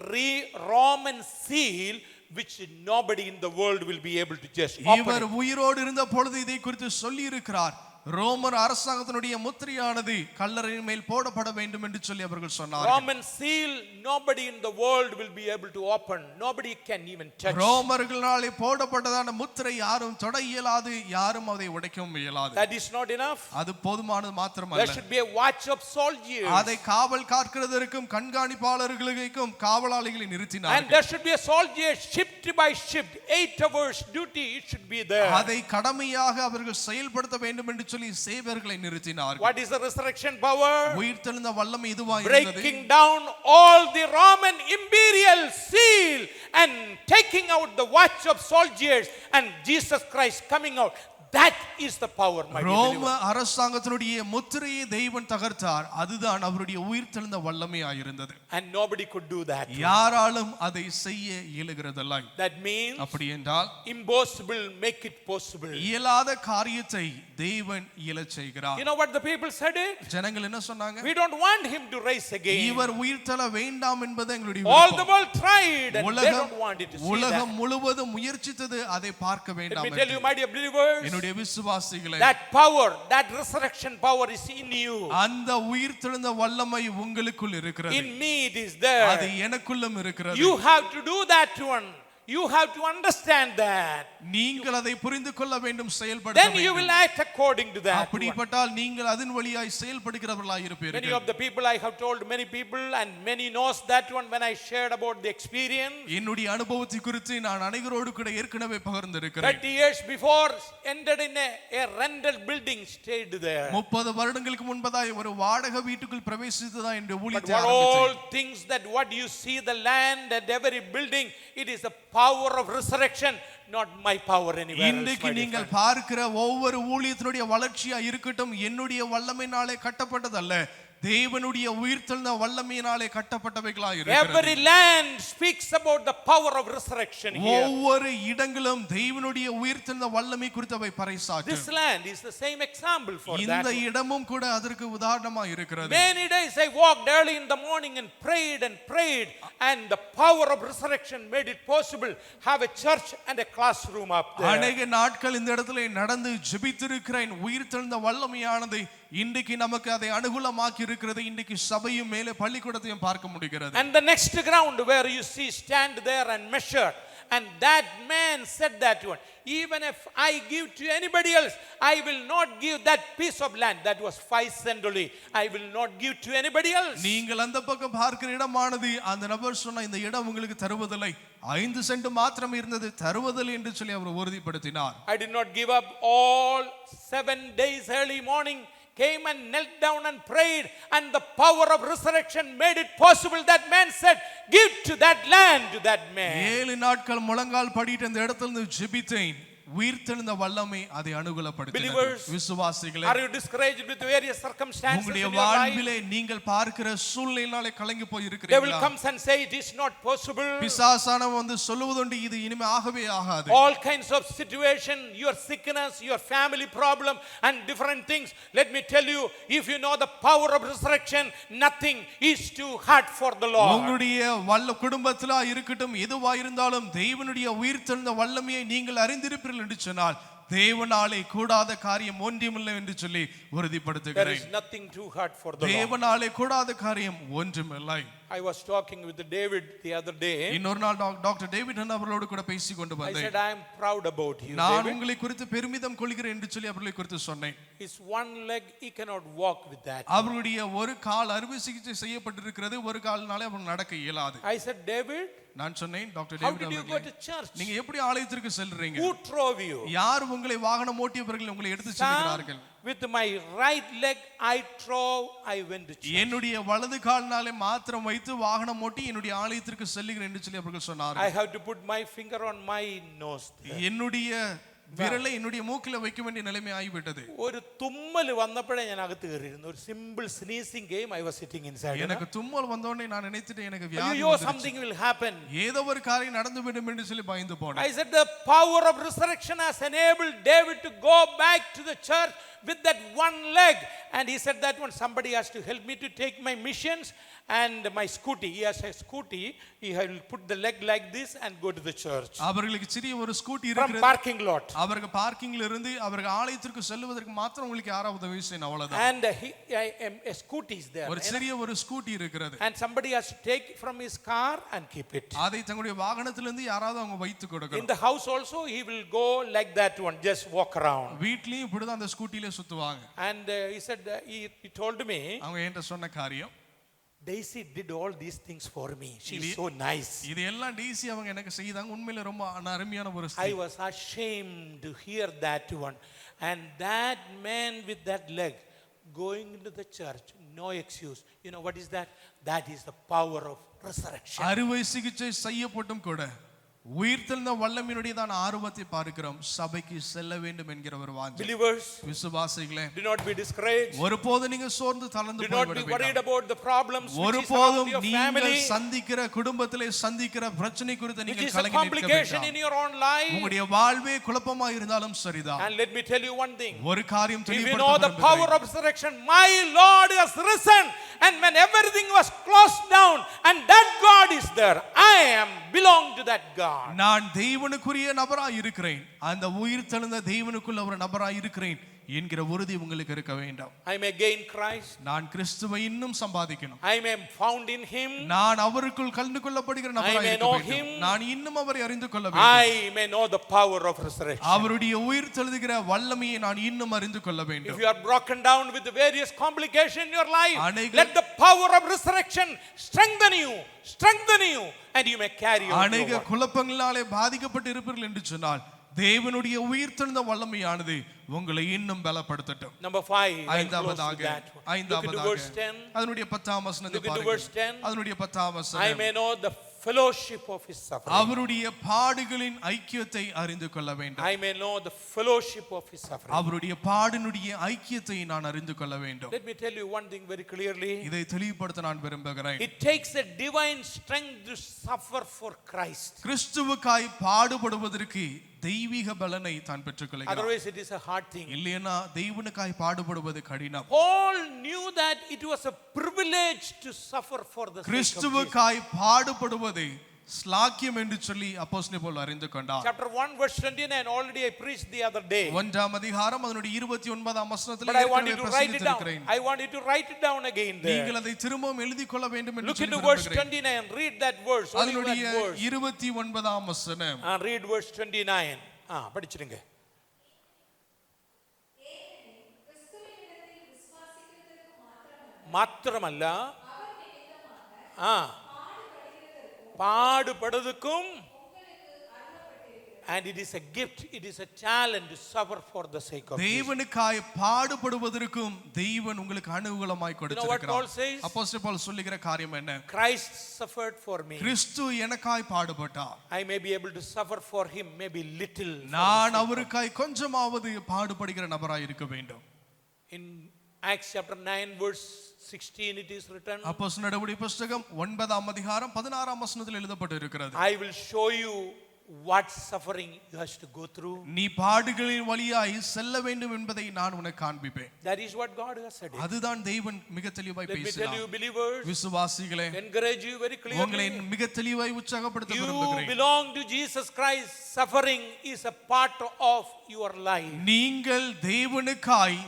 Roman seal which nobody in the world will be able to just open. இவர் உயிரோடு இருந்த பொழுது இதை குறித்து சொல்லி இருக்கிறார். ரோமர் அரசாங்கத்தினுடைய முத்திரையானது கல்லறையின் மேல் போடப்பட வேண்டும் என்று சொல்லி அவர்கள் சொன்னார்கள். Roman seal, nobody in the world will be able to open. Nobody can even touch. ரோமர்களாலே போடப்பட்டதான முத்திரை யாரும் தொட இயலாது, யாரும் அதை உடைக்கவும் இயலாது. That is not enough. அது போதுமானது மாத்திரமல்ல. There should be a watch of soldiers. அதை காவல் காக்கிறதற்கும் கண்காணிப்பாளர்களுக்கும் காவலாளிகளை And நிறுத்தினார்கள். there should be a soldier shift by shift, 8 hours duty, it should be there. அதை கடமையாக அவர்கள் செயல்படுத்த வேண்டும் என்று சொல்லி சேவர்களை நிறுத்தினார்கள். What is the resurrection power? உயிர்த்தெழுந்த வல்லமை இதுவாய் இருந்தது. Breaking down all the Roman imperial seal and taking out the watch of soldiers and Jesus Christ coming out. That is the power, my dear ரோம believer. அரசாங்கத்தினுடைய முத்திரையை தேவன் தகர்த்தார். அதுதான் அவருடைய உயிர்த்தெழுந்த வல்லமையாய் இருந்தது. And nobody could do that. யாராலும் அதை செய்ய இயலுகிறதில்லை. That means அப்படி என்றால் impossible make it possible. இயலாத காரியத்தை தேவன் இயலச் செய்கிறார். You know what the people said? ஜனங்கள் என்ன சொன்னாங்க? We don't want him to rise again. இவர் உயிர்த்தெழ வேண்டாம் என்பது எங்களுடைய All the விருப்பம். world tried and they don't want it to see that. உலகம் முழுவதும் முயற்சித்தது, அதை பார்க்க Let வேண்டாம் me tell you, என்று. my dear believers, என்னுடைய விசுவாசிகளே, that power, that resurrection power is in you. அந்த உயிர்த்தெழுந்த வல்லமை உங்களுக்குள் இருக்கிறது. In me it is there. அது எனக்குள்ளும் இருக்கிறது. You have to do that one. You have to understand that. நீங்கள் அதை புரிந்து கொள்ள வேண்டும், செயல்பட Then you வேண்டும். will act according to that one. அப்படிப்பட்டால் நீங்கள் அதன் வழியாய் செயல்படுகிறவர்களாய் Many இருப்பீர்கள். of the people, I have told many people and many knows that one when I shared about the experience. என்னுடைய அனுபவத்தை குறித்து நான் அனைவரோடு கூட ஏற்கனவே பகிர்ந்திருக்கிறேன். 30 years before, entered in a rental building, stayed there. 30 வருடங்களுக்கு முன்பதாய் ஒரு வாடகை வீட்டுக்குள் பிரவேசித்ததா என்ற But ஊழியத்தை what all ஆரம்பித்தேன். things that what you see, the land and every building, it is the power of resurrection, not my power anywhere else, இன்றைக்கு my dear நீங்கள் friend. பார்க்கிற ஒவ்வொரு ஊழியத்தினுடைய வளர்ச்சியா இருக்கட்டும், என்னுடைய வல்லமையினாலே கட்டப்பட்டதல்ல, தேவனுடைய உயிர்த்தெழுந்த வல்லமையினாலே கட்டப்பட்டவைகளாய் இருக்கிறது. Every land speaks about the power of resurrection here. ஒவ்வொரு இடங்களும் தேவனுடைய உயிர்த்தெழுந்த வல்லமை குறித்து அவை பறைசாற்றும். This land is the same example for இந்த that. இடமும் கூட அதற்கு உதாரணமா இருக்கிறது. Many days I walked early in the morning and prayed, and the power of resurrection made it possible have a church and a classroom up there. அநேக நாட்கள் இந்த இடத்துல நடந்து ஜெபித்திருக்கிறேன். உயிர்த்தெழுந்த வல்லமையானது இன்றைக்கு நமக்கு அதை அனுகூலமாக்கி இருக்கிறது. இன்றைக்கு சபையும் மேலே பள்ளிக்கூடத்தையும் பார்க்க முடிகிறது. And the next ground where you see stand there and measure, and that man said that one, even if I give to anybody else, I will not give that piece of land. That was 5 cents only. I will not give to anybody else. நீங்கள் அந்த பக்கம் பார்க்கிற இடமானது அந்த நபர் சொன்ன இந்த இடம் உங்களுக்கு தருவதில்லை, 5 சென்ட் மாத்திரம் இருந்தது, தருவதில்லை என்று சொல்லி அவர் உறுதிப்படுத்தினார். I did not give up. All 7 days early morning came and knelt down and prayed, and the power of resurrection made it possible. That man said, give to that land to that man. 7 நாட்கள் முழங்கால் படிட்டு அந்த இடத்துல இருந்து ஜெபித்தேன். உயிர்த்தெழுந்த வல்லமை அதை அனுகூலப்படுத்தினது. Believers, விசுவாசிகளே, are you discouraged with various circumstances in உங்களுடைய your life? வாழ்விலே நீங்கள் பார்க்கிற சூழ்நிலையினாலே கலங்கி போய் Devil இருக்கிறீர்களா? comes and say it is not possible. பிசாசானவன் வந்து சொல்லுவதுண்டு, இது இனிமே ஆகவே ஆகாது. All kinds of situation, your sickness, your family problem and different things. Let me tell you, if you know the power of resurrection, nothing is too hard for the Lord. உங்களுடைய வல்ல குடும்பத்திலா இருக்கட்டும், எதுவா இருந்தாலும் தேவனுடைய உயிர்த்தெழுந்த வல்லமையை நீங்கள் அறிந்திருப்பீர்கள் என்று சொன்னால் தேவனாலே கூடாத காரியம் ஒன்றுமில்லை என்று சொல்லி There உறுதிப்படுத்துகிறேன். is nothing too hard for the Lord. தேவனாலே கூடாத காரியம் ஒன்றுமில்லை. I was talking with David the other day. இன்னொரு நாள் டாக்டர் டேவிட் அவர்களோடு கூட பேசிக் கொண்டு I வந்தேன். said, I am proud about you, நான் David. உங்களை குறித்து பெருமிதம் கொள்கிறேன் என்று சொல்லி அவர்களை குறித்து சொன்னேன். His one leg, he cannot walk with that. அவருடைய ஒரு கால் அறுவை சிகிச்சை செய்யப்பட்டிருக்கிறது, ஒரு கால்னாலே அவர் நடக்க இயலாது. I said, David, நான் சொன்னேன் doctor How David did you go அவர்களே, to church? நீங்க எப்படி ஆலயத்திற்கு செல்றீங்க? Who drove you? யார் உங்களை வாகனம் ஓட்டியவர்கள் உங்களை எடுத்து செல்கிறார்கள்? With my right leg I drove, I went to church. என்னுடைய வலது கால்னாலே மாத்திரம் வைத்து வாகனம் ஓட்டி என்னுடைய ஆலயத்திற்கு செல்லுகிறேன் என்று சொல்லி அவர்கள் சொன்னார்கள். I have to put my finger on my nose there. என்னுடைய விரலை என்னுடைய மூக்கில வைக்க வேண்டிய நிலைமை ஆகிவிட்டது. ഒരു തുമ്മൽ വന്നപ്പോഴേ ഞാൻ അകത്ത് കയറിയിരുന്നു. ഒരു simple sneezing came, I was sitting inside. எனக்கு தும்மல் வந்தோடனே நான் நினைச்சிட்டேன் எனக்கு வியாதி Yo, வந்துருச்சு. something will happen. ஏதோ ஒரு காரியம் நடந்து விடும் என்று சொல்லி பயந்து போனேன். I said the power of resurrection has enabled David to go back to the church with that one leg, and he said that one somebody has to help me to take my missions and my scooty. He has a scooty, he will put the leg like this and go to the church அவர்களுக்கு சிறிய ஒரு scooty from இருக்கிறது. parking lot. அவர்கள் பார்க்கிங்ல இருந்து அவர்கள் ஆலயத்திற்கு செல்வதற்கு மாத்திரம் உங்களுக்கு யாராவது உதவி செய்யணும் அவ்வளவுதான். And a scooty is there. ஒரு சிறிய ஒரு ஸ்கூட்டி இருக்கிறது. And somebody has to take from his car and keep it. அதை தங்களுடைய வாகனத்திலிருந்து யாராவது அவங்க வைத்து In கொடுக்கணும். the house also he will go like that one, just walk around. வீட்லயும் இப்படிதான் அந்த ஸ்கூட்டில சுத்துவாங்க. And he said he told me, அவங்க என்கிட்ட சொன்ன காரியம், Daisy did all these things for me. She's so nice. இது எல்லாம் டிசி அவங்க எனக்கு செய்தாங்க. உண்மையில ரொம்ப அருமையான ஒரு I ஸ்திரீ. was ashamed to hear that one. And that man with that leg going into the church, no excuse. You know what is that? That is the power of resurrection. அறுவை சிகிச்சை செய்யப்பட்டும் கூட உயிர்த்தெழுந்த வல்லமையினுடைய தான் ஆர்வத்தை பார்க்கிறோம். சபைக்கு செல்ல வேண்டும் என்கிற ஒரு வாஞ்சை. Believers, விசுவாசிகளே, do not be discouraged. ஒருபோதும் நீங்க சோர்ந்து தளர்ந்து Do not போய்விட be worried வேண்டாம். about the problems which is ஒருபோதும் around your நீங்கள் family, சந்திக்கிற குடும்பத்திலே சந்திக்கிற பிரச்சனை குறித்து which நீங்கள் is a கலங்கி நிற்க complication in வேண்டாம். your own life. உங்களுடைய வாழ்வே குழப்பமா இருந்தாலும் சரிதான். And let me tell you one thing. ஒரு காரியம் If you know the power தெளிவுபடுத்த of resurrection, my Lord has risen, and when everything was closed down and that God is there, I am belong to that God. நான் தேவனுக்குரிய நபராய் இருக்கிறேன், அந்த உயிர் தெழுந்த தேவனுக்குள்ள ஒரு நபராய் இருக்கிறேன் என்கிற உறுதி உங்களுக்கு இருக்க வேண்டும். I may gain Christ. நான் கிறிஸ்துவை இன்னும் சம்பாதிக்கணும். I may found in him. நான் அவருக்குள் கலந்து கொள்ளப்படுகிற நபராய் I may இருக்க know வேண்டும். him. நான் இன்னும் அவரை அறிந்து கொள்ள வேண்டும். I may know the power of resurrection. அவருடைய உயிர் தெழுகிற வல்லமையை நான் இன்னும் அறிந்து கொள்ள If வேண்டும். you are broken down with the various complications in your life, அநேக- let the power of resurrection strengthen you, and you may carry on. அநேக குழப்பங்களாலே பாதிக்கப்பட்டு இருப்பீர்கள் என்று சொன்னால் தேவனுடைய உயிர்த்தெழுந்த வல்லமையானது உங்களை இன்னும் பலப்படுத்தட்டும். Number 5, ஐந்தாவதாக அதனுடைய 10ஆம் வசனத்தை Look into verse 10. பாருங்கள். அதனுடைய 10ஆம் I வசனம், may know the fellowship of his suffering. அவருடைய பாடுகளின் ஐக்கியத்தை அறிந்து கொள்ள வேண்டும். I may know the fellowship of his suffering. அவருடைய பாடினுடைய ஐக்கியத்தை நான் அறிந்து கொள்ள வேண்டும். Let me tell you one thing very clearly. இதை தெளிவுபடுத்த நான் விரும்புகிறேன். It takes a divine strength to suffer for Christ. கிறிஸ்துவுக்காய் பாடுபடுவதற்கு தெய்வீக பலனை தான் பெற்றுக்கொள்கிறார். Otherwise it is a hard thing. இல்லையா தேவனுக்காய் பாடுபடுவது கடினம். Paul knew that it was a privilege to suffer for the sake of Jesus. கிறிஸ்துவுக்காய் பாடுபடுவது ஸ்லாக்கியம் என்று சொல்லி அப்போஸ்தலன் பவுல் அறிந்து கொண்டார். Chapter 1 verse 29 already I preached the other day. 1ஆம் அதிகாரம் அதனுடைய 29ஆம் வசனத்தில் But I want you to write it down. பிரசங்கித்திருக்கிறேன். I want you to write it down again there. நீங்கள் அதை திரும்பவும் எழுதி கொள்ள வேண்டும் என்று Look சொல்லி into verse விரும்புகிறேன். 29. Read that verse. Only அதனுடைய that verse. 29ஆம் வசனம். Read verse 29. படிச்சிடுங்க. மாத்திரமல்ல பாடுபடுவதற்கும், and it is a gift, it is a challenge to suffer for the sake of Jesus. தேவனுக்காய் பாடுபடுவதற்கும் தேவன் உங்களுக்கு அனுகூலமாய் கொடுத்திருக்கிறார். Paul says? அப்போஸ்தலன் பவுல் சொல்லுகிற காரியம் என்ன? Christ suffered for me. கிறிஸ்து எனக்காய் பாடுபட்டார். I may be able to suffer for him, maybe little. நான் அவருக்காய் கொஞ்சமாவது பாடுபடுகிற நபராய் இருக்க வேண்டும். In Acts chapter 9 verse 16 it is written. அப்போஸ்தலர் நடவடிக்கைகள் புத்தகம் 9ஆம் அதிகாரம் 16ஆம் வசனத்தில் எழுதப்பட்டு இருக்கிறது. I will show you what suffering you have to go through. நீ பாடுகளின் வழியாய் செல்ல வேண்டும் என்பதை நான் உனக்கு காண்பிப்பேன். That is what God has said. அதுதான் தேவன் மிக தெளிவாய் Let me tell பேசினார். you believers, விசுவாசிகளே, encourage you very உங்களை clearly. மிக தெளிவாய் உற்சாகப்படுத்த You விரும்புகிறேன். belong to Jesus Christ. Suffering is a part of your life. நீங்கள் தேவனுக்காய்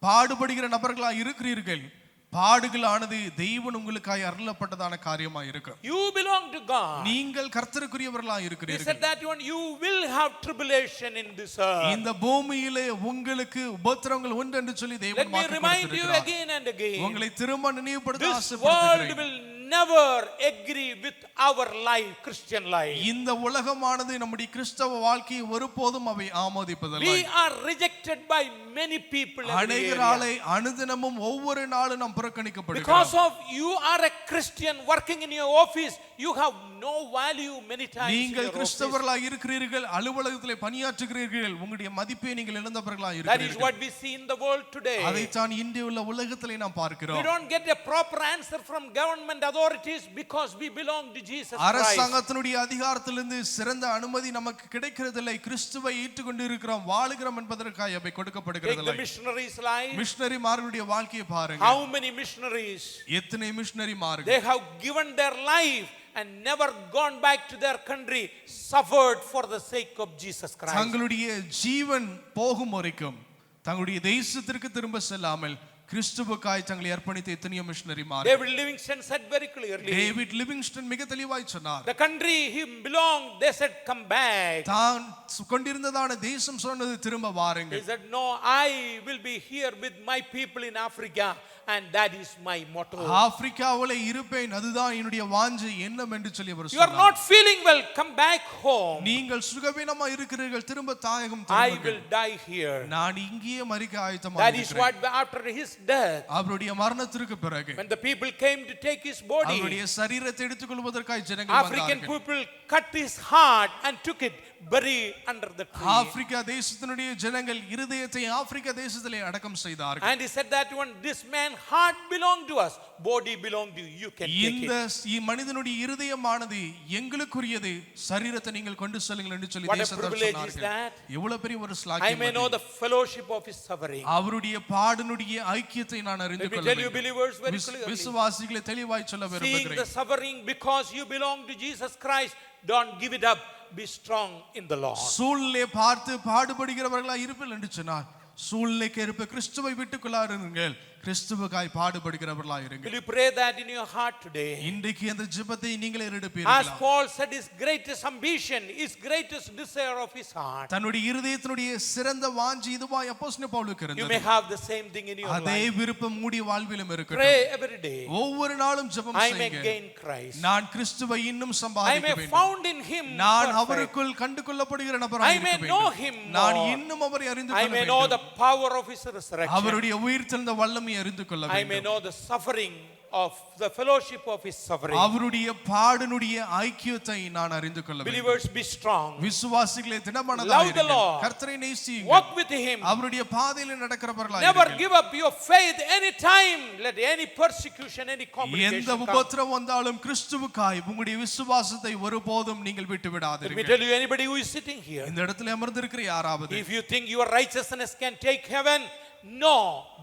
பாடுபடுகிற நபர்களாய் இருக்கிறீர்கள். பாடுகளானது தேவன் உங்களுக்காய் அருளப்பட்டதான காரியமாய் இருக்கு. You belong to God. நீங்கள் கர்த்தருக்குரியவர்களாய் He இருக்கிறீர்கள். said that one, you will have tribulation in this earth. இந்த பூமியிலே உங்களுக்கு உபத்திரவங்கள் உண்டு என்று சொல்லி Let தேவன் me வாக்கு remind you கொடுத்திருக்கிறார். again and again. உங்களை திரும்ப நினைவுபடுத்த This world ஆசைப்படுகிறேன். will never agree with our life, Christian life. இந்த உலகமானது நம்முடைய கிறிஸ்தவ வாழ்க்கையை ஒருபோதும் அவை ஆமோதிப்பதில்லை. We are rejected by many people every அநேகராலே area. அனுதினமும் ஒவ்வொரு நாளும் நாம் புறக்கணிக்கப்படுகிறோம். Because of you are a Christian working in your office, you have no value many times in நீங்கள் your office. கிறிஸ்தவர்களாய் இருக்கிறீர்கள், அலுவலகத்திலே பணியாற்றுகிறீர்கள், உங்களுடைய மதிப்பை நீங்கள் இழந்தவர்களாய் That is இருக்கிறீர்கள். what we see in the world today. அதைத்தான் இன்று உள்ள உலகத்திலே நாம் We பார்க்கிறோம். don't get a proper answer from government authorities because we belong to Jesus Christ. அரசாங்கத்தினுடைய அதிகாரத்திலிருந்து சிறந்த அனுமதி நமக்கு கிடைக்கிறதில்லை. கிறிஸ்துவை ஏற்றுக்கொண்டு இருக்கிறோம், வாழுகிறோம் என்பதற்காக அவை Take the கொடுக்கப்படுகிறதில்லை. missionaries' life. மிஷனரிமார்களுடைய வாழ்க்கையை பாருங்க. How many missionaries? எத்தனை மிஷனரிமார்கள் They have given their life and never gone back to their country, suffered for the sake of Jesus Christ. தங்களுடைய ஜீவன் போகும் வரைக்கும் தங்களுடைய தேசத்திற்கு திரும்ப செல்லாமல் கிறிஸ்துவுக்காய் தங்களை அர்ப்பணித்த எத்தனையோ மிஷனரிமார்கள். David Livingstone said very clearly, David Livingstone மிக தெளிவாய் சொன்னார், the country he belonged, they said, come back. தான் கொண்டிருந்ததான தேசம் சொன்னது திரும்ப He வாருங்கள். said, no, I will be here with my people in Africa, and that is my motto. ஆப்பிரிக்காவிலே இருப்பேன், அதுதான் என்னுடைய வாஞ்சை எண்ணம் என்று சொல்லி அவர் You are சொன்னார். not feeling well, come back home. நீங்கள் சுகவீனமா இருக்கிறீர்கள், திரும்ப தாயகம் I will திரும்புங்கள். die here. நான் இங்கேயே மரிக்க ஆயத்தமாக That is இருக்கிறேன். what after his death, அவருடைய மரணத்திற்கு பிறகு when the people came to take his body, அவருடைய சரீரத்தை எடுத்துக்கொள்வதற்காக ஜனங்கள் African வந்தார்கள். people cut his heart and took it, buried under the tree. Africa தேசத்தினுடைய ஜனங்கள் இருதயத்தை ஆப்பிரிக்கா தேசத்திலே அடக்கம் செய்தார்கள். And he said that one, this man heart belonged to us, body belonged to you, you can take இந்த it. மனிதனுடைய இருதயமானது எங்களுக்குரியது, சரீரத்தை நீங்கள் கொண்டு செல்லுங்கள் என்று சொல்லி What a தேசத்தார் privilege is சொன்னார்கள். that? எவ்வளவு பெரிய ஒரு I ஸ்லாக்கியம் may know அது. the fellowship of his suffering. அவருடைய பாடனுடைய ஐக்கியத்தை நான் அறிந்து Let me கொள்ள tell you வேண்டும். believers very clearly. விசுவாசிகளை தெளிவாய் சொல்ல Seeing the விரும்புகிறேன். suffering because you belong to Jesus Christ, don't give it up. Be strong in the Lord. சூழ்நிலை பார்த்து பாடுபடுகிறவர்களாய் இருப்பீர்கள் என்று சொன்னார். சூழ்நிலைக்கு ஏற்ப கிறிஸ்துவை விட்டுக் கொள்ளாருங்கள், கிறிஸ்துவுக்காய் பாடுபடுகிறவர்களாய் இருங்கள். Will you pray that in your heart today? இன்றைக்கு அந்த ஜெபத்தை நீங்களே As எடுப்பீர்களா? Paul said, his greatest ambition, his greatest desire of his heart. தன்னுடைய இருதயத்தினுடைய சிறந்த வாஞ்சி இதுவாய் அப்போஸ்தலன் பவுலுக்கு You இருந்தது. may have the same thing in your அதே life. விருப்பம் மூடி வாழ்விலும் இருக்கட்டும். Pray every day. ஒவ்வொரு நாளும் ஜெபம் I may செய்யுங்க. gain Christ. நான் கிறிஸ்துவை இன்னும் I சம்பாதிக்க may வேண்டும். found in him. நான் perfect. அவருக்குள் கண்டு கொள்ளப்படுகிற நபராய் I may இருக்க know வேண்டும். him நான் more. இன்னும் அவரை அறிந்து I கொள்ள may know the வேண்டும். power of his resurrection. அவருடைய உயிர்த்தெழுந்த வல்லமையை அறிந்து கொள்ள I may வேண்டும். know the suffering of the fellowship of his suffering. அவருடைய பாடனுடைய ஐக்கியத்தை நான் அறிந்து கொள்ள வேண்டும். Believers, be strong. விசுவாசிகளே திடமனதாய் Love the இருங்கள். Lord. கர்த்தரை நேசியுங்கள். Walk with him. அவருடைய பாதையிலே நடக்கிறவர்களாய் Never இருங்கள். give up your faith any time. Let any persecution, any எந்த complication come. உபத்திரம் வந்தாலும் கிறிஸ்துவுக்காய் உங்களுடைய விசுவாசத்தை ஒருபோதும் நீங்கள் விட்டு Let me விடாதீர்கள். tell you, anybody who is sitting here, இந்த இடத்துல அமர்ந்திருக்கிற யாராவது if you think your righteousness can take heaven, no,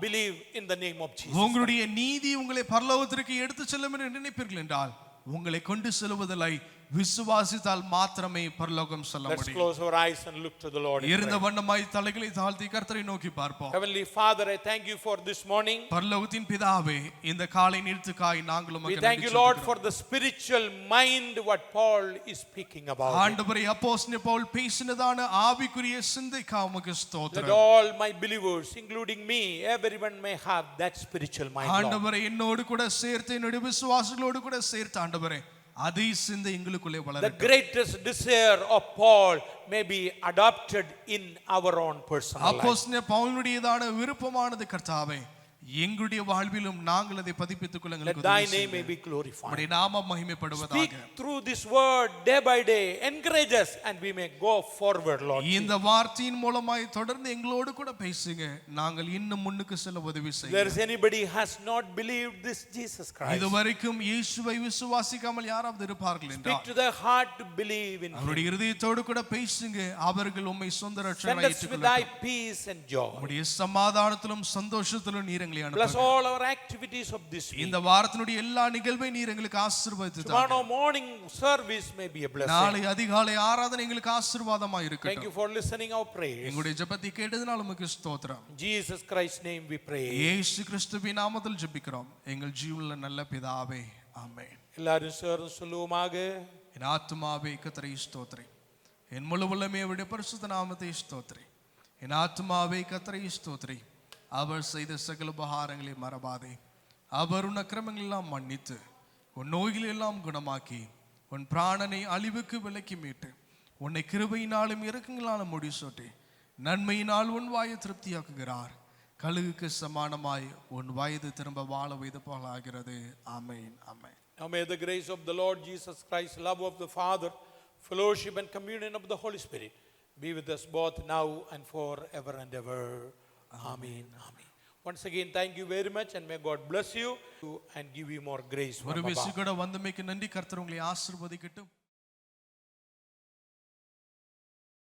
believe in the name of Jesus. உங்களுடைய நீதி உங்களை பரலோகத்திற்கு எடுத்து செல்லும் என்று நினைப்பீர்கள் என்றால் உங்களை கொண்டு செல்வதில்லை, விசுவாசித்தால் மாத்திரமே பரலோகம் செல்ல Let's முடியும். close our eyes and look to the Lord in இருந்த prayer. வண்ணமாய் தலைகளை தாழ்த்தி கர்த்தரை நோக்கி பார்ப்போம். Heavenly Father, I thank you for this morning. பரலோகத்தின் பிதாவே, இந்த காலை நீர்த்துக்காய் நாங்கள் We உமக்கு thank நன்றி you, Lord, செலுத்துகிறோம். for the spiritual mind what Paul is speaking about. ஆண்டவரே, அப்போஸ்தலன் பவுல் பேசினதான ஆவிக்குரிய சிந்தைக்காக உமக்கு That ஸ்தோத்திரம். all my believers, including me, everyone may have that spiritual mind, Lord. ஆண்டவரே, என்னோடு கூட சேர்த்து என்னுடைய விசுவாசிகளோடு கூட சேர்த்து ஆண்டவரே அதே சிந்தை எங்களுக்குள்ளே The வளரட்டும். greatest desire of Paul may be adopted in our own personal life. அப்போஸ்தலன் பவுலுடையதான விருப்பமானது கர்த்தாவே எங்களுடைய வாழ்விலும் நாங்கள் அதை பதிப்பித்துக் கொள்ள Let எங்களுக்கு thy உதவி name may செய்யுங்க. be glorified. உம்முடைய நாமம் Speak மகிமைப்படுவதாக. through this word day by day. Encourage us and we may go forward, Lord. இந்த வார்த்தையின் மூலமாய் தொடர்ந்து எங்களோடு கூட பேசுங்க. நாங்கள் இன்னும் முன்னுக்கு செல்ல உதவி If there செய்யுங்க. is anybody who has not believed this Jesus Christ, இதுவரைக்கும் இயேசுவை விசுவாசிக்காமல் யாராவது இருப்பார்கள் speak என்றால் to their heart to believe in Him. அவருடைய இருதயத்தோடு கூட பேசுங்க. அவர்கள் உம்மை சொந்த Send ரட்சகராய் us with ஏற்றுக்கொள்ளட்டும். thy peace and joy. உம்முடைய சமாதானத்திலும் சந்தோஷத்திலும் நீர் எங்களை Bless அனுப்புங்க. all our activities of this week. இந்த வாரத்தினுடைய எல்லா நிகழ்வை நீர் எங்களுக்கு ஆசீர்வதித்து தாங்க. Tomorrow morning service may be a blessing. நாளை அதிகாலை ஆராதனை எங்களுக்கு ஆசீர்வாதமா Thank you இருக்கட்டும். for listening our prayers. எங்களுடைய ஜெபத்தை கேட்டதனால் உமக்கு ஸ்தோத்திரம். In Jesus Christ's name we pray. இயேசு கிறிஸ்துவின் நாமத்தில் ஜெபிக்கிறோம் எங்கள் ஜீவனுள்ள நல்ல பிதாவே, ஆமென். எல்லாரும் சேர்ந்து சொல்லுவோமாக. என் ஆத்துமாவே கர்த்தரை ஸ்தோத்திரி, என் முழு உள்ளமே அவருடைய பரிசுத்த நாமத்தை ஸ்தோத்திரி. என் ஆத்துமாவே கர்த்தரை ஸ்தோத்திரி, அவர் செய்த சகல உபகாரங்களை மறவாதே. அவர் உன் அக்கிரமங்கள் எல்லாம் மன்னித்து உன் நோய்களை எல்லாம் குணமாக்கி உன் பிராணனை அழிவுக்கு விலக்கி மீட்டு உன்னை கிருபையினாலும் இரக்கங்களாலும் முடிசூட்டி நன்மையினால் உன் வாயை திருப்தியாக்குகிறார். கழுகுக்கு சமானமாய் உன் வயது திரும்ப வாழ வைத்து போல ஆகிறது. ஆமென், ஆமென். Now may the grace of the Lord Jesus Christ, love of the Father, fellowship and communion of the Holy Spirit be with us both now and forever and ever. Amen. Amen. Once again, thank you very much and may God bless you and give you more grace from ஒரு above. விசை கூட வந்தமைக்கு நன்றி. கர்த்தர் உங்களை ஆசீர்வதிக்கட்டும்.